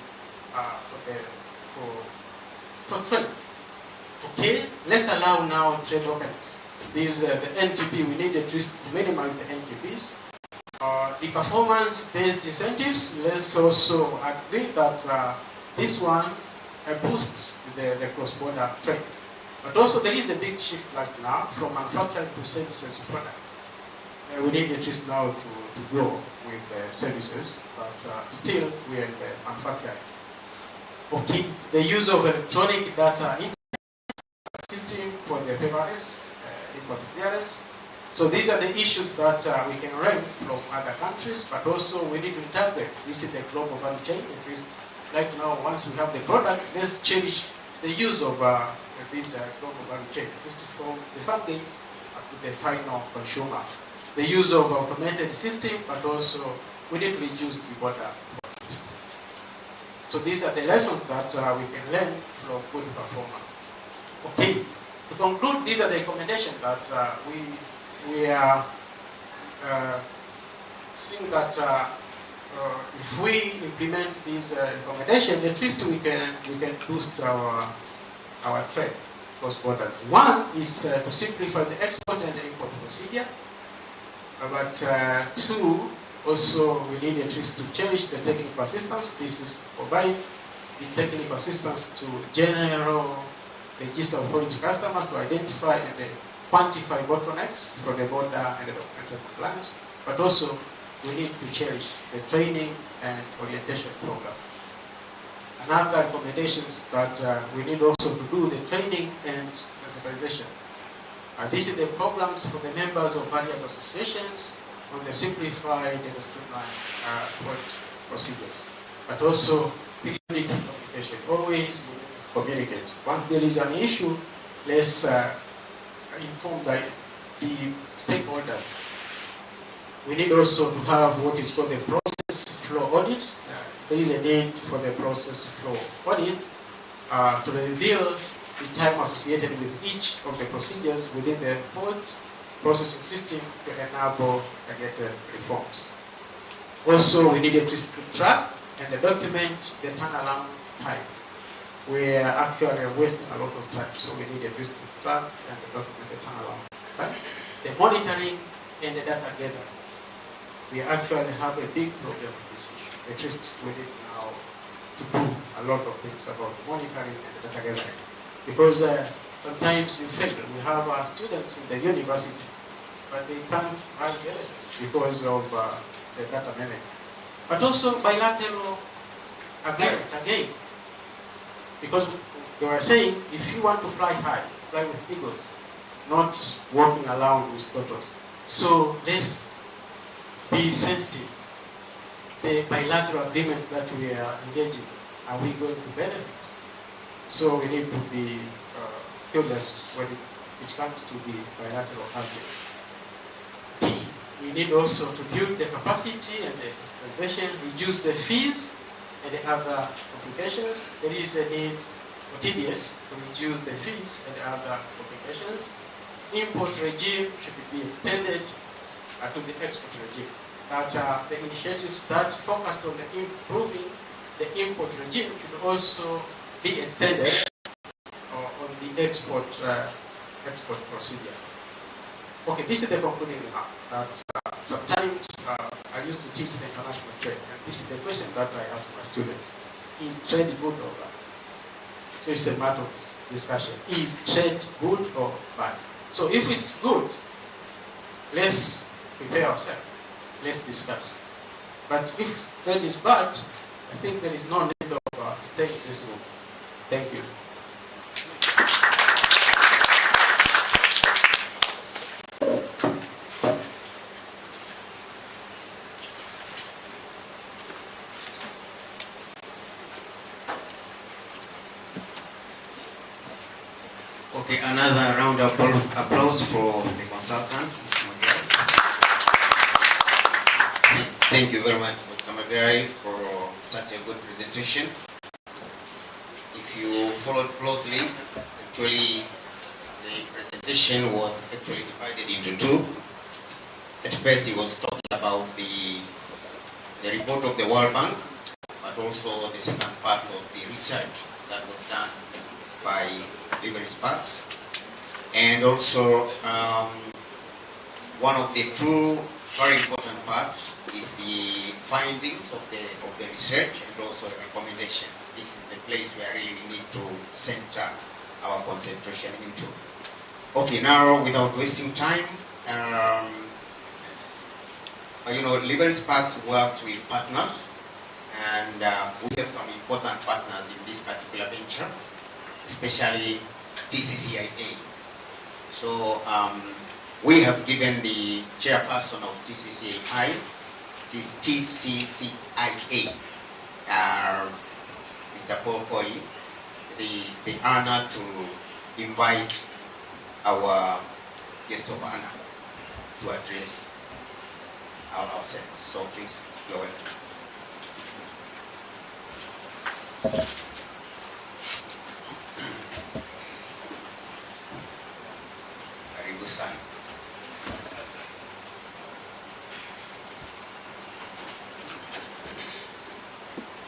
for trade. Okay, let's allow now trade organics. These the NTP, we need at least to minimize the NTPs. The performance-based incentives, let's also agree that this one boosts the cross-border trade. But also there is a big shift right now from manufacturing to services to products. We need at least now to grow with services, but still we are in the manufacturing. Okay, the use of electronic data system for the paperless import clearance. So these are the issues that we can learn from other countries, but also we need to integrate. This is the global value chain. At least right now, once we have the product, let's change the use of this global value chain, just from the farm gates to the final consumer. The use of automated system, but also we need to reduce the border. So these are the lessons that we can learn from good performance. Okay, to conclude, these are the recommendations that we are seeing that if we implement these recommendations, at least we can boost our trade cross borders. One is to simplify the export and the import procedure, but two, also we need at least to change the technical assistance. This is provide the technical assistance to general register of foreign customers to identify and quantify bottlenecks for the border and the documented compliance, but also we need to change the training and orientation program. Another recommendations that we need also to do the training and sensitization. These are the programs for the members of various associations on the simplified and streamlined procedures, but also periodic communication. Always communicate. Once there is an issue, let's inform the stakeholders. We need also to have what is called the process flow audit. There is a need for the process flow audit to reveal the time associated with each of the procedures within the port processing system to enable targeted reforms. Also, we need to track and document the turnaround time. We are actually wasting a lot of time, so we need to track and document the turnaround time. The monitoring and the data gathering. We actually have a big problem with this issue. At least we need now to do a lot of things about the monitoring and the data gathering. Because sometimes in fact we have students in the university, but they can't get it because of the data management. But also bilateral agreement again. Because they were saying if you want to fly high, fly with eagles, not walking around with turtles. So let's be sensitive. The bilateral agreement that we are engaging, are we going to benefit? So we need to be curious when it comes to the bilateral agreement. We need also to build the capacity and the sensitization, reduce the fees and the other complications. There is a need for TDS to reduce the fees and the other complications. Import regime should be extended to the export regime. That the initiatives that focused on improving the import regime should also be extended on the export procedure. Okay, this is the concluding remark. That sometimes I used to teach the international trade, and this is the question that I ask my students: is trade good or bad? So it's a matter of discussion. Is trade good or bad? So if it's good, let's prepare ourselves. Let's discuss. But if trade is bad, I think there is no need of staying in this room. Thank you. Okay, another round of applause for the consultant, Mr. Magari. Thank you very much, Mr. Magari, for such a good presentation. If you followed closely, the Actually, the presentation was actually divided into two. At first, he was talking about the report of the World Bank, but also the second part of the research that was done by Liberty Sparks. And also, one of the two very important parts is the findings of the research and also the recommendations. This is the place where really we need to center our concentration into. Okay, now without wasting time, Liberty Sparks works with partners, and we have some important partners in this particular venture, especially TCCIA. So we have given the chairperson of TCCIA, Mr. Paul Koi, the honor to invite our guest of honor to address ourselves. So please, you're welcome. Karibu sana.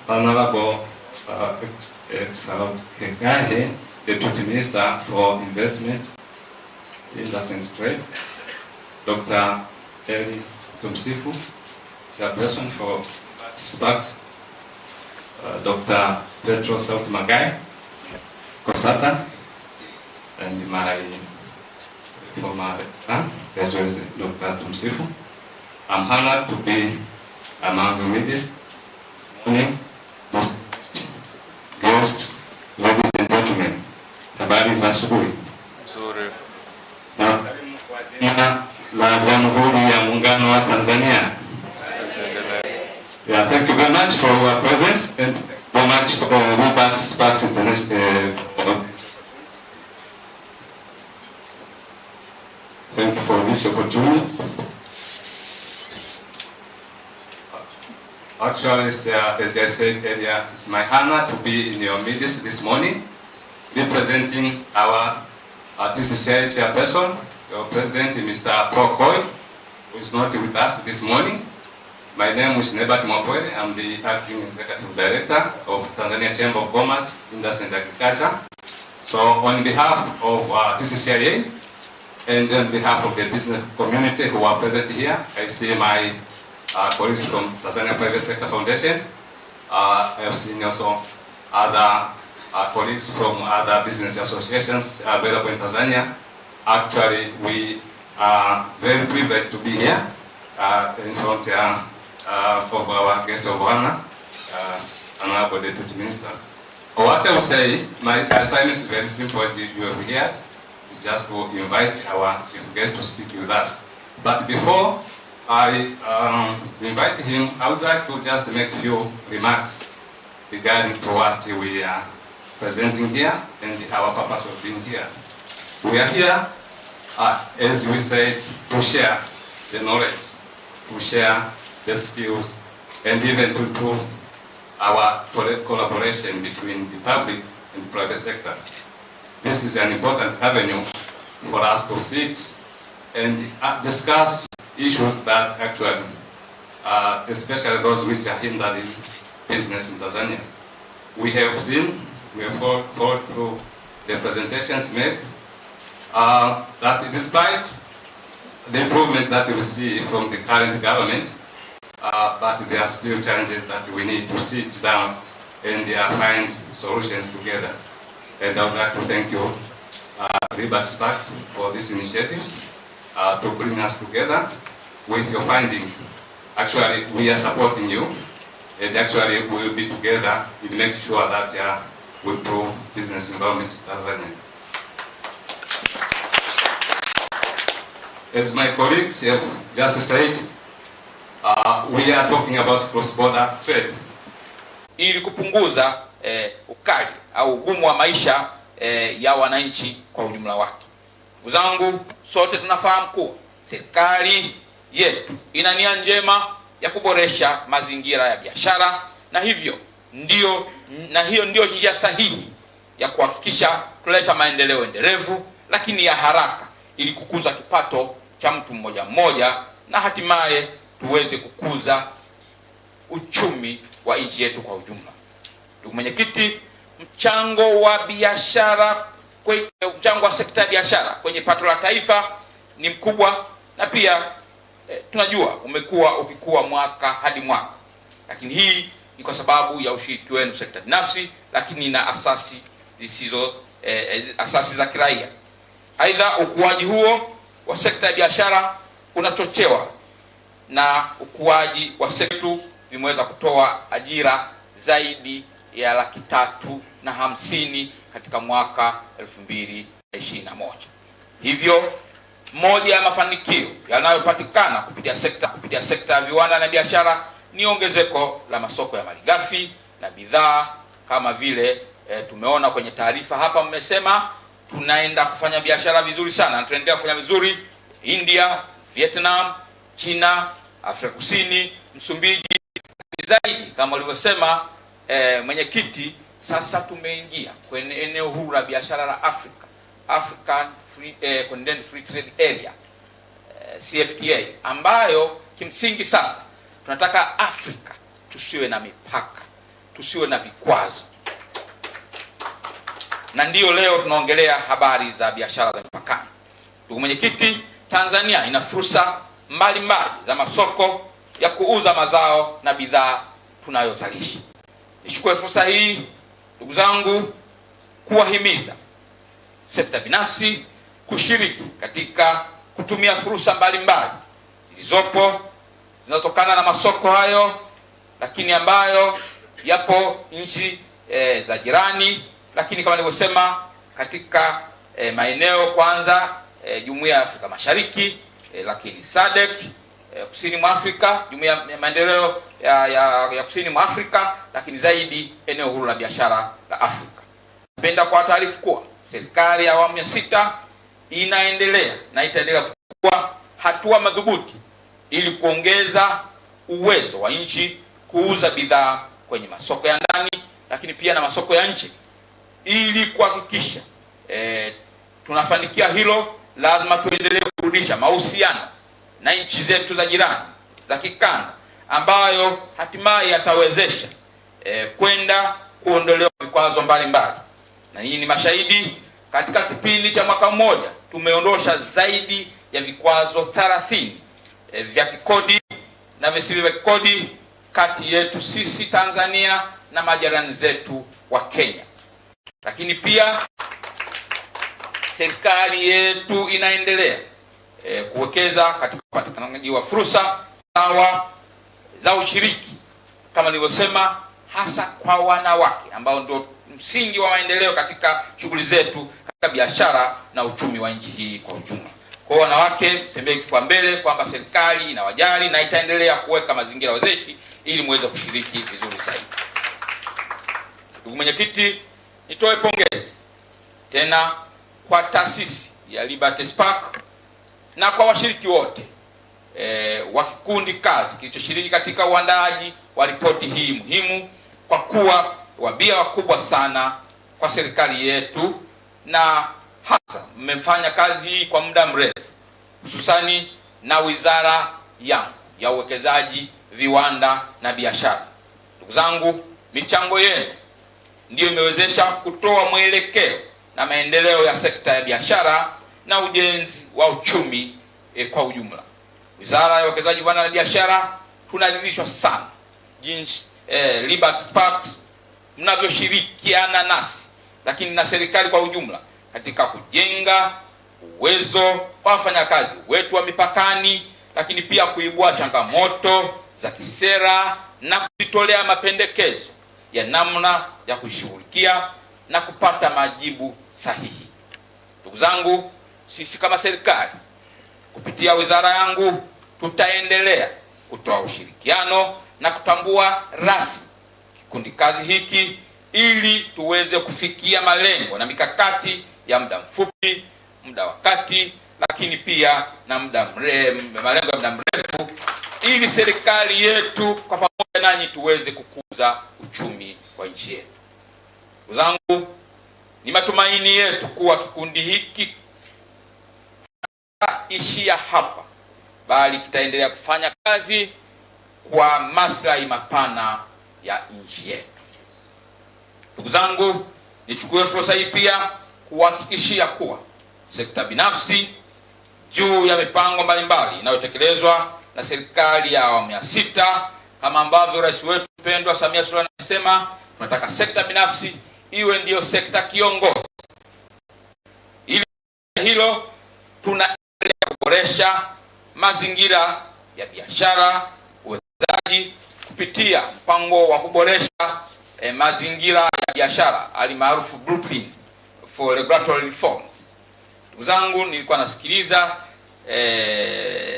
Honorable Excellent Kegahe, Deputy Minister for Investment, Industry and Trade, Dr. Eli Tumsifu, Chairperson for Sparks, Dr. Petro South Magai, Kosata, and my former as well as Dr. Tumsifu. I'm honored to be among you this morning. Guests, ladies and gentlemen, habari za asubuhi. Nzuri. Nasalimu kwa jina la Jamhuri ya Muungano wa Tanzania. Yeah, thank you very much for your presence and very much for Ripoti Sparks International. Thank you for this opportunity. Actually, as I said earlier, it's my honor to be in your midst this morning, representing our TCCI chairperson, your president, Mr. Paul Koi, who is not with us this morning. My name is Nebat Mwapwele. I'm the acting executive director of Tanzania Chamber of Commerce, Industry and Agriculture. So on behalf of TCCIA and on behalf of the business community who are present here, I see my colleagues from Tanzania Private Sector Foundation. I have seen also other colleagues from other business associations available in Tanzania. Actually, we are very privileged to be here in front of our guest of honor, Honorable Deputy Minister. What I will say, my assignment is very simple, as you have heard, is just to invite our chief guest to speak with us. But before I invite him, I would like to just make a few remarks regarding to what we are presenting here and our purpose of being here. We are here, as we said, to share the knowledge, to share the skills, and even to improve our collaboration between the public and the private sector. This is an important avenue for us to sit and discuss issues that actually, especially those which are hindering business in Tanzania. We have seen, we have followed through the presentations made, that despite the improvement that we see from the current government, but there are still challenges that we need to sit down and find solutions together. And I would like to thank you, Ripoti Sparks, for these initiatives to bring us together with your findings. Actually, we are supporting you, and actually we will be together in making sure that we improve business environment in Tanzania. As my colleagues have just said, we are talking about cross-border trade. Ili kupunguza ukali au ugumu wa maisha ya wananchi kwa ujumla wake. Ndugu zangu, sote tunafahamu kuwa serikali yetu ina nia njema ya kuboresha mazingira ya biashara, na hiyo ndio njia sahihi ya kuhakikisha tuleta maendeleo endelevu lakini ya haraka ili kukuza kipato cha mtu mmoja mmoja na hatimaye tuweze kukuza uchumi wa nchi yetu kwa ujumla. Ndugu mwenyekiti, mchango wa biashara, mchango wa sekta ya biashara kwenye pato la taifa ni mkubwa na pia tunajua umekuwa ukikua mwaka hadi mwaka, lakini hii ni kwa sababu ya ushiriki wenu sekta binafsi lakini na asasi zisizo asasi za kiraia. Aidha, ukuaji huo wa sekta ya biashara unachochewa na ukuaji wa sekta vimeweza kutoa ajira zaidi ya 350,000 katika mwaka 2021. Hivyo moja ya mafanikio yanayopatikana kupitia sekta ya viwanda na biashara ni ongezeko la masoko ya malighafi na bidhaa kama vile tumeona kwenye taarifa hapa, mmesema tunaenda kufanya biashara vizuri sana na tunaendelea kufanya vizuri India, Vietnam, China, Afrika Kusini, Msumbiji zaidi kama ulivyosema mwenyekiti. Sasa tumeingia kwenye eneo huru la biashara la African Continental Free Trade Area CFTA, ambayo kimsingi sasa tunataka Afrika tusiwe na mipaka, tusiwe na vikwazo, na ndiyo leo tunaongelea habari za biashara za mipakani. Ndugu mwenyekiti, Tanzania ina fursa mbalimbali za masoko ya kuuza mazao na bidhaa tunayozalisha. Nichukue fursa hii ndugu zangu kuwahimiza sekta binafsi kushiriki katika kutumia fursa mbalimbali zilizopo zinazotokana na masoko hayo, lakini ambayo yapo nchi za jirani, lakini kama nilivyosema katika maeneo kwanza Jumuiya ya Afrika Mashariki, lakini SADC kusini mwa Afrika, Jumuiya ya Maendeleo ya kusini mwa Afrika, lakini zaidi eneo huru la biashara la Afrika. Napenda kwa taarifa kuwa serikali ya awamu ya 6 inaendelea na itaendelea kuchukua hatua madhubuti ili kuongeza uwezo wa nchi kuuza bidhaa kwenye masoko ya ndani lakini pia na masoko ya nje. Ili kuhakikisha tunafanikia hilo, lazima tuendelee kurudisha mahusiano na nchi zetu za jirani za kikanda ambayo hatimaye yatawezesha kwenda kuondolewa vikwazo mbalimbali. Na hii ni mashahidi, katika kipindi cha mwaka mmoja tumeondosha zaidi ya vikwazo 30 vya kikodi na visivyo vya kikodi kati yetu sisi Tanzania na majirani zetu wa Kenya. Lakini pia serikali yetu inaendelea kuwekeza katika upatikanaji wa fursa sawa za ushiriki kama nilivyosema, hasa kwa wanawake ambao ndio msingi wa maendeleo katika shughuli zetu katika biashara na uchumi wa nchi hii kwa ujumla. Kwa wanawake tembee kifua mbele kwamba serikali inawajali na itaendelea kuweka mazingira wezeshi ili muweze kushiriki vizuri zaidi. Ndugu mwenyekiti, nitoe pongezi tena kwa taasisi ya Liberty Spark na kwa washiriki wote wa kikundi kazi kilichoshiriki katika uandaaji wa ripoti hii muhimu, kwa kuwa wabia wakubwa sana kwa serikali yetu, na hasa mmefanya kazi hii kwa muda mrefu, hususani na wizara yangu ya uwekezaji, viwanda na biashara. Ndugu zangu, michango yenu ndiyo imewezesha kutoa mwelekeo na maendeleo ya sekta ya biashara na ujenzi wa uchumi kwa ujumla. Wizara ya uwekezaji, viwanda na biashara tunaridhishwa sana jinsi Liberty Sparks mnavyoshirikiana nasi lakini na serikali kwa ujumla katika kujenga uwezo wa wafanyakazi wetu wa mipakani, lakini pia kuibua changamoto za kisera na kuzitolea mapendekezo ya namna ya kushughulikia na kupata majibu sahihi. Ndugu zangu, sisi kama serikali kupitia wizara yangu tutaendelea kutoa ushirikiano na kutambua rasmi kikundi kazi hiki ili tuweze kufikia malengo na mikakati ya muda mfupi, muda wa kati, lakini pia na malengo ya muda mrefu, ili serikali yetu kwa pamoja nanyi tuweze kukuza uchumi wa nchi yetu. Ndugu zangu, Ni matumaini yetu kuwa kikundi hiki ishia hapa, bali kitaendelea kufanya kazi kwa maslahi mapana ya nchi yetu. Ndugu zangu, nichukue fursa hii pia kuhakikishia kuwa sekta binafsi juu ya mipango mbalimbali inayotekelezwa na serikali ya awamu ya 6, kama ambavyo rais wetu mpendwa Samia Suluhu anasema, tunataka sekta binafsi iwe ndiyo sekta kiongozi. Ili hilo, tunaendelea kuboresha mazingira ya biashara, uwekezaji kupitia mpango wa kuboresha mazingira ya biashara alimaarufu Blueprint for Regulatory Reforms. Ndugu zangu, nilikuwa nasikiliza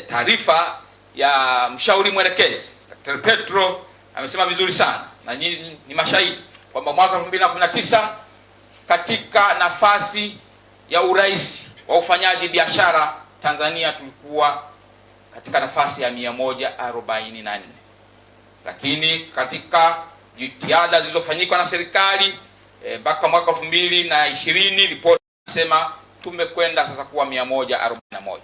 taarifa ya mshauri mwelekezi Dr. Petro, amesema vizuri sana na nyinyi ni mashahidi kwamba mwaka 2019 katika nafasi ya urais wa ufanyaji biashara Tanzania tulikuwa katika nafasi ya 144, lakini katika jitihada zilizofanyika na serikali mpaka mwaka 2020 ripoti inasema tumekwenda sasa kuwa 141.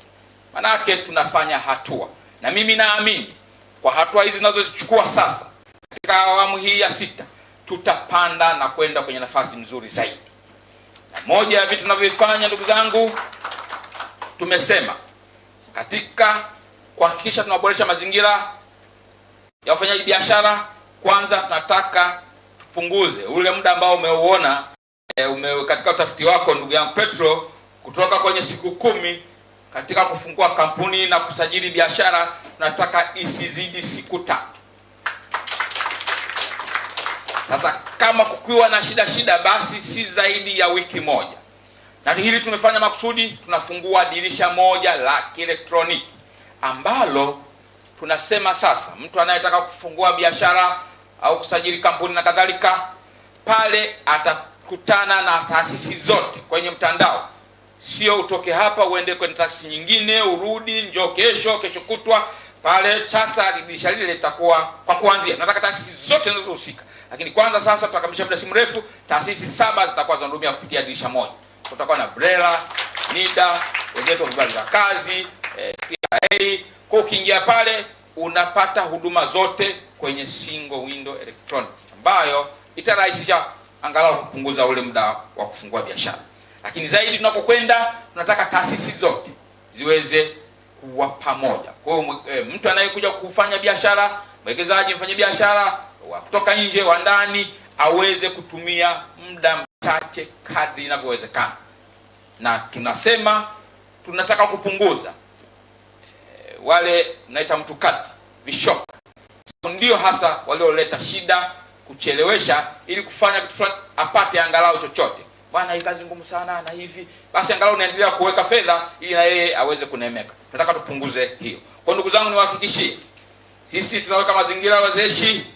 Manake tunafanya hatua, na mimi naamini kwa hatua hizi zinazozichukua sasa katika awamu hii ya 6 tutapanda na kwenda kwenye nafasi nzuri zaidi. Na moja ya vitu tunavyofanya, ndugu zangu, tumesema katika kuhakikisha tunaboresha mazingira ya ufanyaji biashara, kwanza tunataka tupunguze ule muda ambao umeuona katika utafiti wako ndugu yangu Petro, kutoka kwenye siku 10 katika kufungua kampuni na kusajili biashara, tunataka isizidi siku 3. Sasa kama kukiwa na shida basi si zaidi ya wiki 1. Na hili tumefanya makusudi, tunafungua dirisha moja la kielektroniki ambalo tunasema sasa mtu anayetaka kufungua biashara au kusajili kampuni na kadhalika, pale atakutana na taasisi zote kwenye mtandao. Sio utoke hapa uende kwenye taasisi nyingine, urudi njoo kesho kutwa. Pale sasa dirisha lile litakuwa kwa kuanzia, nataka taasisi zote zinazohusika. Lakini kwanza sasa tutakamilisha muda si mrefu, taasisi 7 zitakuwa zinahudumia kupitia dirisha moja. Tutakuwa na BRELA, NIDA, wenzetu wa vibali vya kazi, TRA. Kwa ukiingia pale unapata huduma zote kwenye single window electronic, ambayo itarahisisha angalau kupunguza ule muda wa kufungua biashara. Lakini zaidi tunapokwenda, tunataka taasisi zote ziweze kuwa pamoja. Kwa hiyo mtu anayekuja kufanya biashara, mwekezaji, mfanya biashara wa kutoka nje, wa ndani, aweze kutumia muda mchache kadri inavyowezekana. Na tunasema tunataka kupunguza wale naita mtukati, vishoka. Ndio hasa walioleta shida, kuchelewesha ili kufanya kitu fulani apate angalau chochote. Bwana, hii kazi ngumu sana na hivi, basi angalau unaendelea kuweka fedha ili na yeye aweze kunemeka. Tunataka tupunguze hiyo. Kwa ndugu zangu, niwahakikishie sisi tunaweka mazingira wezeshi,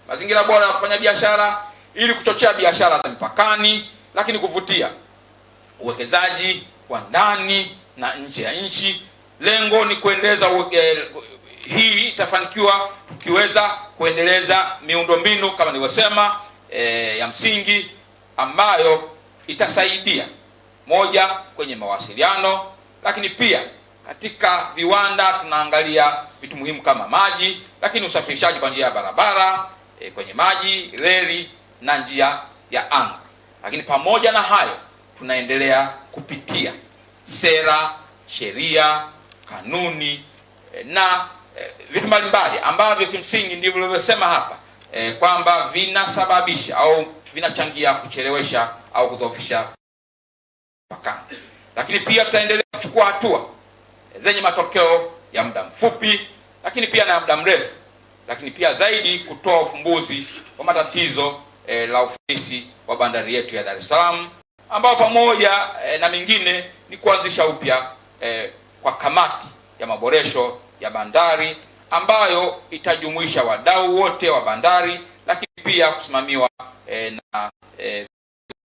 mazingira bora ya kufanya biashara ili kuchochea biashara za mipakani, lakini kuvutia uwekezaji wa ndani na nje ya nchi. Lengo ni kuendeleza hii itafanikiwa tukiweza kuendeleza miundombinu kama nilivyosema ya msingi, ambayo itasaidia moja kwenye mawasiliano, lakini pia katika viwanda tunaangalia vitu muhimu kama maji, lakini usafirishaji kwa njia ya barabara, kwenye maji, reli na njia ya anga. Lakini pamoja na hayo tunaendelea kupitia sera, sheria, kanuni na vitu mbalimbali ambavyo kimsingi ndivyo nilivyosema hapa kwamba vinasababisha au vinachangia kuchelewesha au kudhoofisha mpakani. Lakini pia tutaendelea kuchukua hatua zenye matokeo ya muda mfupi, lakini pia na muda mrefu, lakini pia zaidi kutoa ufumbuzi wa matatizo la ufanisi wa bandari yetu ya Dar es Salaam, ambao pamoja na mingine ni kuanzisha upya kwa kamati ya maboresho ya bandari ambayo itajumuisha wadau wote wa bandari, lakini pia kusimamiwa na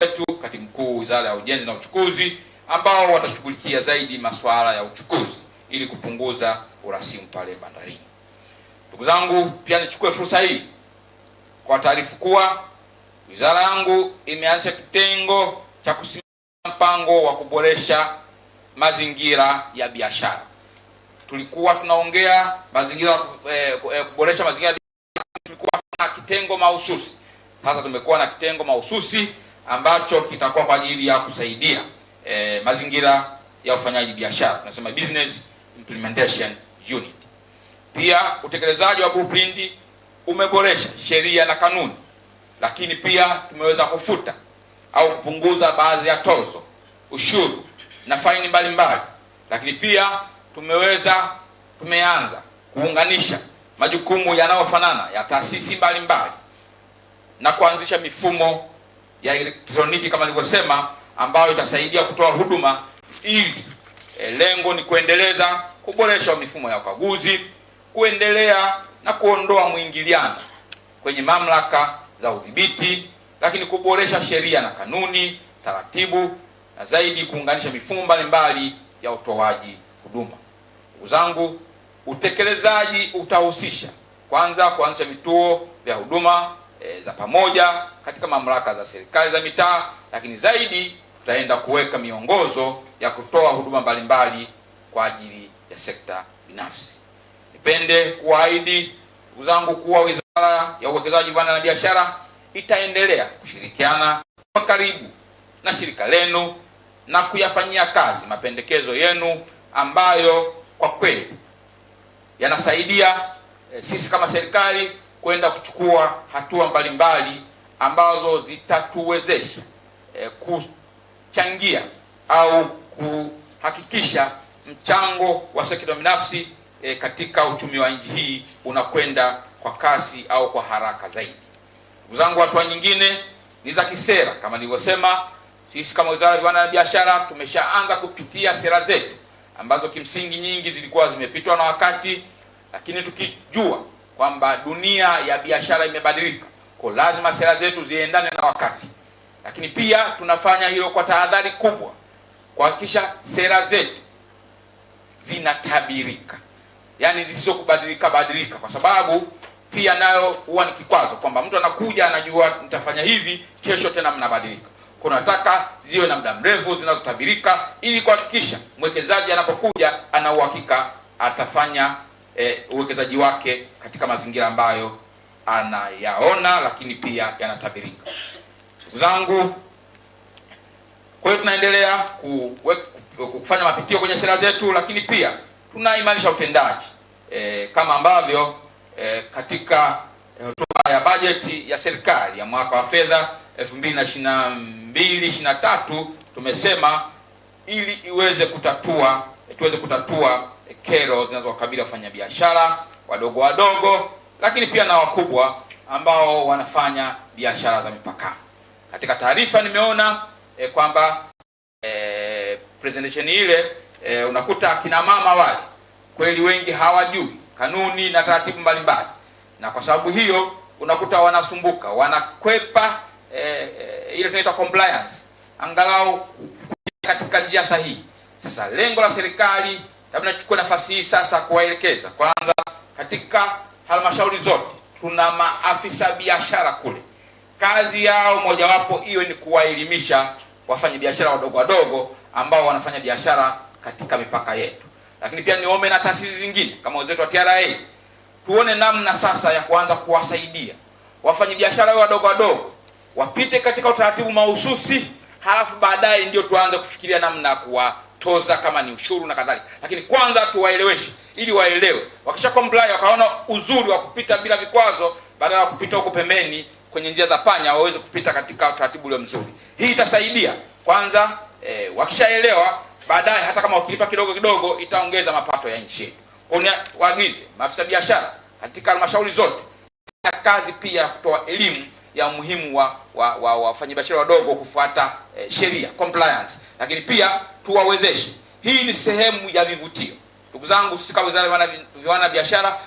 wetu katibu mkuu Wizara ya Ujenzi na Uchukuzi, ambao watashughulikia zaidi masuala ya uchukuzi ili kupunguza urasimu pale bandarini. Ndugu zangu, pia nichukue fursa hii kwa taarifa kuwa wizara yangu imeanzisha kitengo cha kusimamia mpango wa kuboresha mazingira ya biashara. Tulikuwa tunaongea mazingira kuboresha mazingira, tulikuwa na kitengo mahususi. Sasa tumekuwa na kitengo mahususi ambacho kitakuwa kwa ajili ya kusaidia mazingira ya ufanyaji biashara, tunasema business implementation unit. Pia utekelezaji wa blueprint umeboresha sheria na kanuni, lakini pia tumeweza kufuta au kupunguza baadhi ya tozo, ushuru na faini mbalimbali. Lakini pia tumeanza kuunganisha majukumu yanayofanana ya taasisi mbalimbali na kuanzisha mifumo ya elektroniki kama nilivyosema, ambayo itasaidia kutoa huduma, ili lengo ni kuendeleza kuboresha mifumo ya ukaguzi, kuendelea na kuondoa mwingiliano kwenye mamlaka za udhibiti, lakini kuboresha sheria na kanuni, taratibu, na zaidi kuunganisha mifumo mbalimbali ya utoaji huduma. Ndugu zangu, utekelezaji utahusisha kwanza kuanzisha vituo vya huduma za pamoja katika mamlaka za serikali za mitaa, lakini zaidi tutaenda kuweka miongozo ya kutoa huduma mbalimbali kwa ajili ya sekta binafsi. Nipende kuahidi ndugu zangu kuwa Wizara ya Uwekezaji, Viwanda na Biashara itaendelea kushirikiana kwa karibu na shirika lenu na kuyafanyia kazi mapendekezo yenu ambayo kwa kweli yanasaidia sisi kama serikali kwenda kuchukua hatua mbalimbali ambazo zitatuwezesha kuchangia au kuhakikisha mchango wa sekta binafsi katika uchumi wa nchi hii unakwenda kwa kasi au kwa haraka zaidi. Ndugu zangu, hatua nyingine ni za kisera. Kama nilivyosema, sisi kama Wizara ya Viwanda na Biashara tumeshaanza kupitia sera zetu ambazo kimsingi nyingi zilikuwa zimepitwa na wakati, lakini tukijua kwamba dunia ya biashara imebadilika, kwa lazima sera zetu ziendane na wakati. Lakini pia tunafanya hilo kwa tahadhari kubwa, kuhakikisha sera zetu zinatabirika, yani zisizokubadilika badilika, kwa sababu pia nayo huwa ni kikwazo kwamba mtu anakuja anajua nitafanya hivi, kesho tena mnabadilika. Kwa nataka ziwe na muda mrefu, zinazotabirika, ili kuhakikisha mwekezaji anapokuja ana uhakika atafanya uwekezaji wake katika mazingira ambayo anayaona, lakini pia yanatabirika. Ndugu zangu, kwa hiyo tunaendelea kufanya mapitio kwenye sera zetu, lakini pia tunaimarisha utendaji kama ambavyo katika hotuba ya bajeti ya serikali ya mwaka wa fedha 2022/23 tumesema ili tuweze kutatua kero zinazowakabili wafanyabiashara wadogo, lakini pia na wakubwa ambao wanafanya biashara za mipakani. Katika taarifa nimeona kwamba presentation ile unakuta kina mama wale kweli wengi hawajui kanuni na taratibu mbalimbali, na kwa sababu hiyo unakuta wanasumbuka, wanakwepa ile tunaita compliance, angalau katika njia sahihi. Sasa lengo la serikali, labda nachukua nafasi hii sasa kuwaelekeza kwanza, katika halmashauri zote tuna maafisa biashara kule, kazi yao mojawapo hiyo ni kuwaelimisha wafanyabiashara wadogo ambao wanafanya biashara katika mipaka yetu. Lakini pia niombe na taasisi zingine kama wenzetu wa TRA tuone namna sasa ya kuanza kuwasaidia wafanyabiashara wadogo wapite katika utaratibu mahususi, halafu baadaye ndio tuanze kufikiria namna ya kuwatoza kama ni ushuru na kadhalika. Lakini kwanza tuwaeleweshe ili waelewe, wakisha comply wakaona uzuri wa kupita bila vikwazo, badala ya kupita huko pembeni kwenye njia za panya, waweze kupita katika utaratibu ule mzuri. Hii itasaidia kwanza, wakishaelewa baadaye hata kama ukilipa kidogo itaongeza mapato ya nchi. Kwa waagize maafisa biashara katika halmashauri zote kazi pia kutoa elimu ya umuhimu wa wafanyabiashara wadogo kufuata sheria compliance, lakini pia tuwawezeshe. Hii ni sehemu ya vivutio. Ndugu zangu, sisi kama Wizara ya Viwanda na Biashara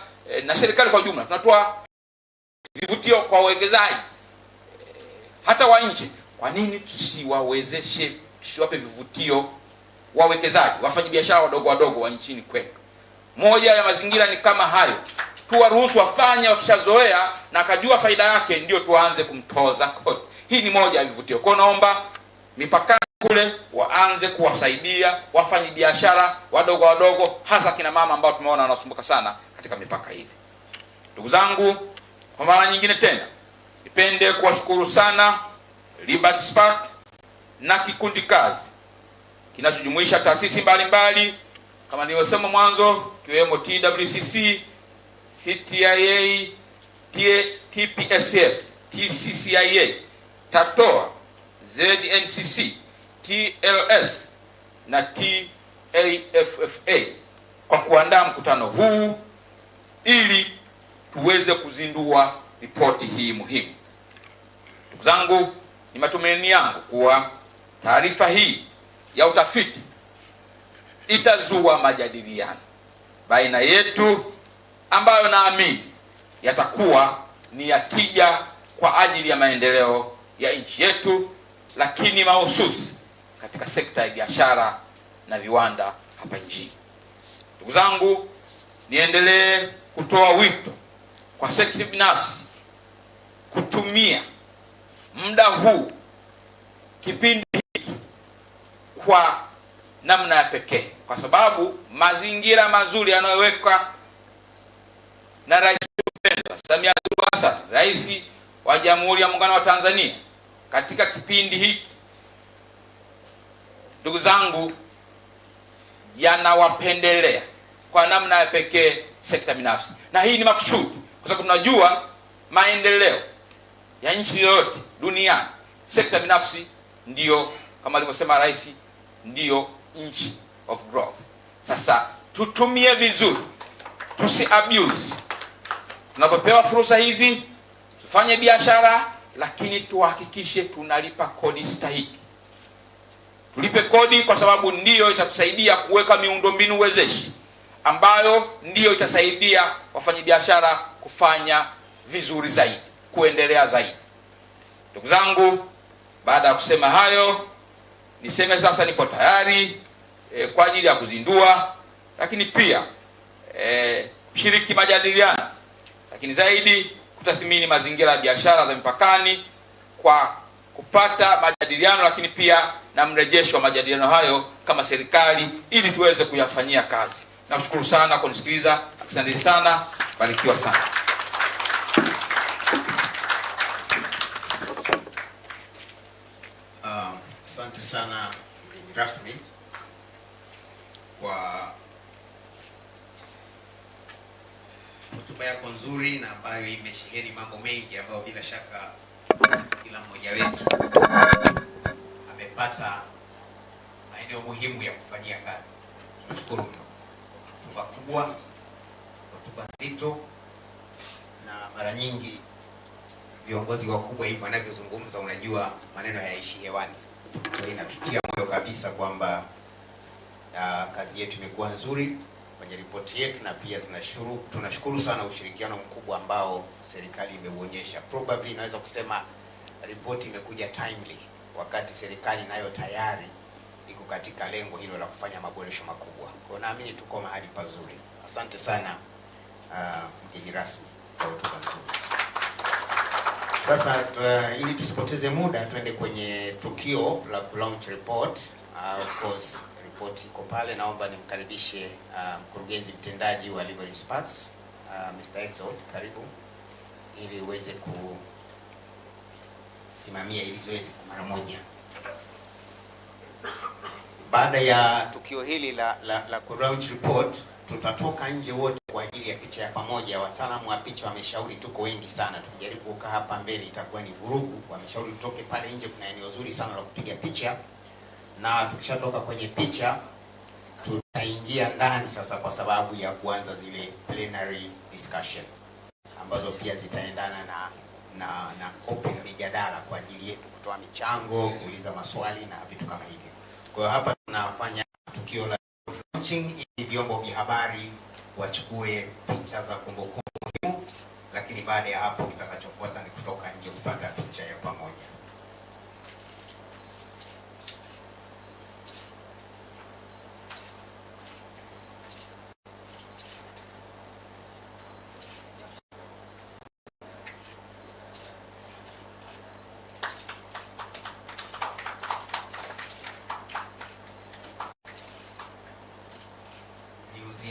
na serikali kwa ujumla tunatoa vivutio kwa wawekezaji hata wa nje. Kwa nini tusiwawezeshe, tusiwape vivutio wawekezaji, wafanyabiashara wadogo wa nchini kwetu? Moja ya mazingira ni kama hayo, tuwaruhusu wafanye, wakishazoea na akajua faida yake ndio tuanze kumtoza kodi. Hii ni moja ya vivutio. Kwa naomba mipakani kule waanze kuwasaidia wafanyabiashara wadogo wadogo, hasa kina mama ambao tumeona wanasumbuka sana katika mipaka hii. Ndugu zangu, kwa mara nyingine tena nipende kuwashukuru sana Liberty Sparks na kikundi kazi kinachojumuisha taasisi mbalimbali kama nilivyosema mwanzo, kiwemo TWCC, CTIA, TPSF, TCCIA, TATOA, ZNCC, TLS na TAFFA kwa kuandaa mkutano huu ili tuweze kuzindua ripoti hii muhimu. Ndugu zangu, ni matumaini yangu kuwa taarifa hii ya utafiti itazua majadiliano baina yetu ambayo naamini yatakuwa ni ya tija kwa ajili ya maendeleo ya nchi yetu, lakini mahususi katika sekta ya biashara na viwanda hapa nchini. Ndugu zangu, niendelee kutoa wito kwa sekta binafsi kutumia muda huu, kipindi hiki, kwa namna ya pekee, kwa sababu mazingira mazuri yanayowekwa na Rais mpendwa Samia Suluhu Hassan, Rais wa Jamhuri ya Muungano wa Tanzania, katika kipindi hiki, ndugu zangu, yanawapendelea kwa namna ya pekee sekta binafsi, na hii ni makusudi, kwa sababu tunajua maendeleo ya nchi yoyote duniani, sekta binafsi ndiyo, kama alivyosema Rais, ndiyo nchi of growth. Sasa tutumie vizuri, tusi abuse. Tunapopewa fursa hizi tufanye biashara, lakini tuhakikishe tunalipa kodi stahiki. Tulipe kodi kwa sababu ndiyo itatusaidia kuweka miundombinu wezeshi ambayo ndiyo itasaidia wafanyabiashara kufanya vizuri zaidi, kuendelea zaidi. Ndugu zangu, baada ya kusema hayo, niseme sasa nipo tayari kwa ajili ya kuzindua, lakini pia kushiriki majadiliano, lakini zaidi kutathmini mazingira ya biashara za mipakani kwa kupata majadiliano, lakini pia na mrejesho wa majadiliano hayo kama serikali, ili tuweze kuyafanyia kazi. Nashukuru sana kwa kunisikiliza. Asante sana. Barikiwa sana. Asante sana mgeni rasmi kwa hotuba yako nzuri na ambayo imesheheni mambo mengi ambayo bila shaka kila mmoja wetu amepata maeneo muhimu ya kufanyia kazi. Tunashukuru mno. Hotuba kubwa, hotuba nzito, na mara nyingi viongozi wakubwa hivyo wanavyozungumza, unajua maneno hayaishi hewani. Kwa hiyo inatutia moyo kabisa kwamba kazi yetu imekuwa nzuri kwenye ripoti yetu, na pia tunashukuru sana ushirikiano mkubwa ambao serikali imeuonyesha. Probably naweza kusema ripoti imekuja timely wakati serikali nayo tayari iko katika lengo hilo la kufanya maboresho makubwa. Kwa naamini tuko mahali pazuri. Asante sana mgeni rasmi kwa hotuba nzuri. Sasa ili tusipoteze muda, tuende kwenye tukio la launch report. Of course report iko pale. Naomba nimkaribishe mkurugenzi mtendaji wa Liberty Sparks, Mr. Exod, karibu ili uweze kusimamia ili zoezi kwa mara moja. Baada ya tukio hili la launch report, tutatoka nje wote kwa ajili ya picha ya pamoja. Wataalamu wa picha wameshauri, tuko wengi sana, tukijaribu kukaa hapa mbele itakuwa ni vurugu. Wameshauri tutoke pale nje, kuna eneo zuri sana la kupiga picha, na tukishatoka kwenye picha tutaingia ndani sasa kwa sababu ya kuanza zile plenary discussion ambazo pia zitaendana na open mijadala kwa ajili yetu kutoa michango, kuuliza maswali na vitu kama hivyo. Kwa hiyo hapa tunafanya tukio la launching ili vyombo vya habari wachukue picha za kumbukumbu muhimu, lakini baada ya hapo kitakachofuata ni kutoka nje kupata picha ya pamoja.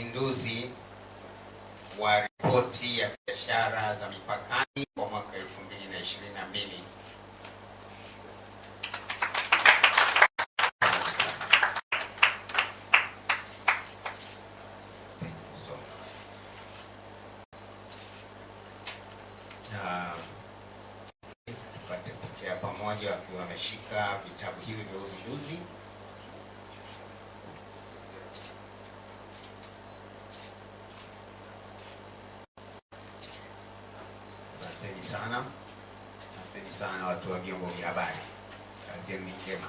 uzinduzi wa ripoti ya biashara za mipakani kwa mwaka 2022. Tupate picha ya pamoja wakiwa wameshika vitabu hivi vya uzinduzi. Asanteni sana. Asanteni sana watu wa vyombo vya habari. Kazi yenu ni njema.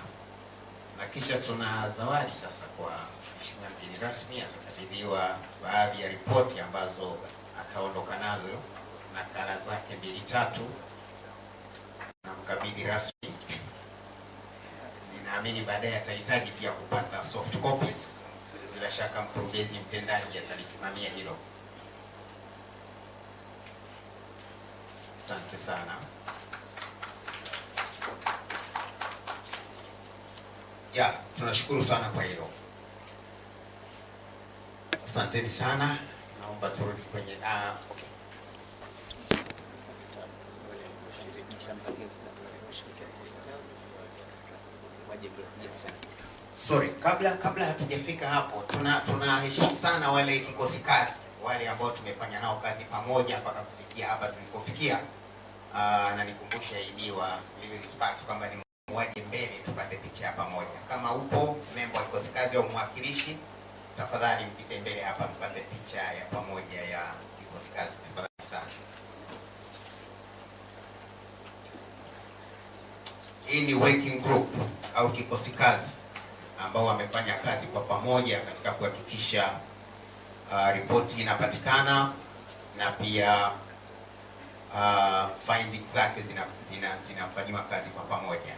Na kisha tuna zawadi sasa kwa mheshimiwa mgeni rasmi. Atakabidhiwa baadhi ya ripoti ambazo ataondoka nazo, nakala zake 2-3 na mkabidhi rasmi. Ninaamini baadaye atahitaji pia kupata soft copies. Bila shaka mkurugenzi mtendaji atalisimamia hilo. Asante sana. Ya, tunashukuru sana kwa hilo. Asanteni sana. Naomba turudi kwenye okay. Sorry, kabla hatujafika hapo, tunaheshimu sana wale kikosi kazi, wale ambao tumefanya nao kazi pamoja mpaka kufikia hapa tulipofikia. Na nikumbusha idiwa live respect kwamba ni mwaje mbele tupate picha pamoja. Kama upo member wa kikosi kazi au mwakilishi, tafadhali mpite mbele hapa mpate picha ya pamoja ya kikosi kazi. Tafadhali sana. Hii ni working group au kikosi kazi ambao wamefanya kazi kwa pamoja katika kuhakikisha ripoti inapatikana na pia findings zake zinafanywa kazi kwa pamoja.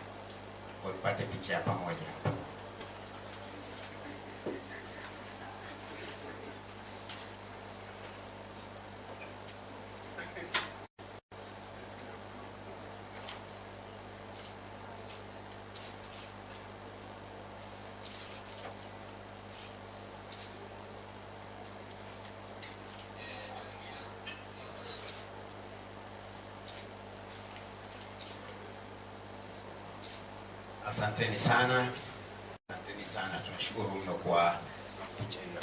Kwa tupate picha ya pamoja. Asanteni sana. Asanteni sana. Tunashukuru mno kwa picha hiyo.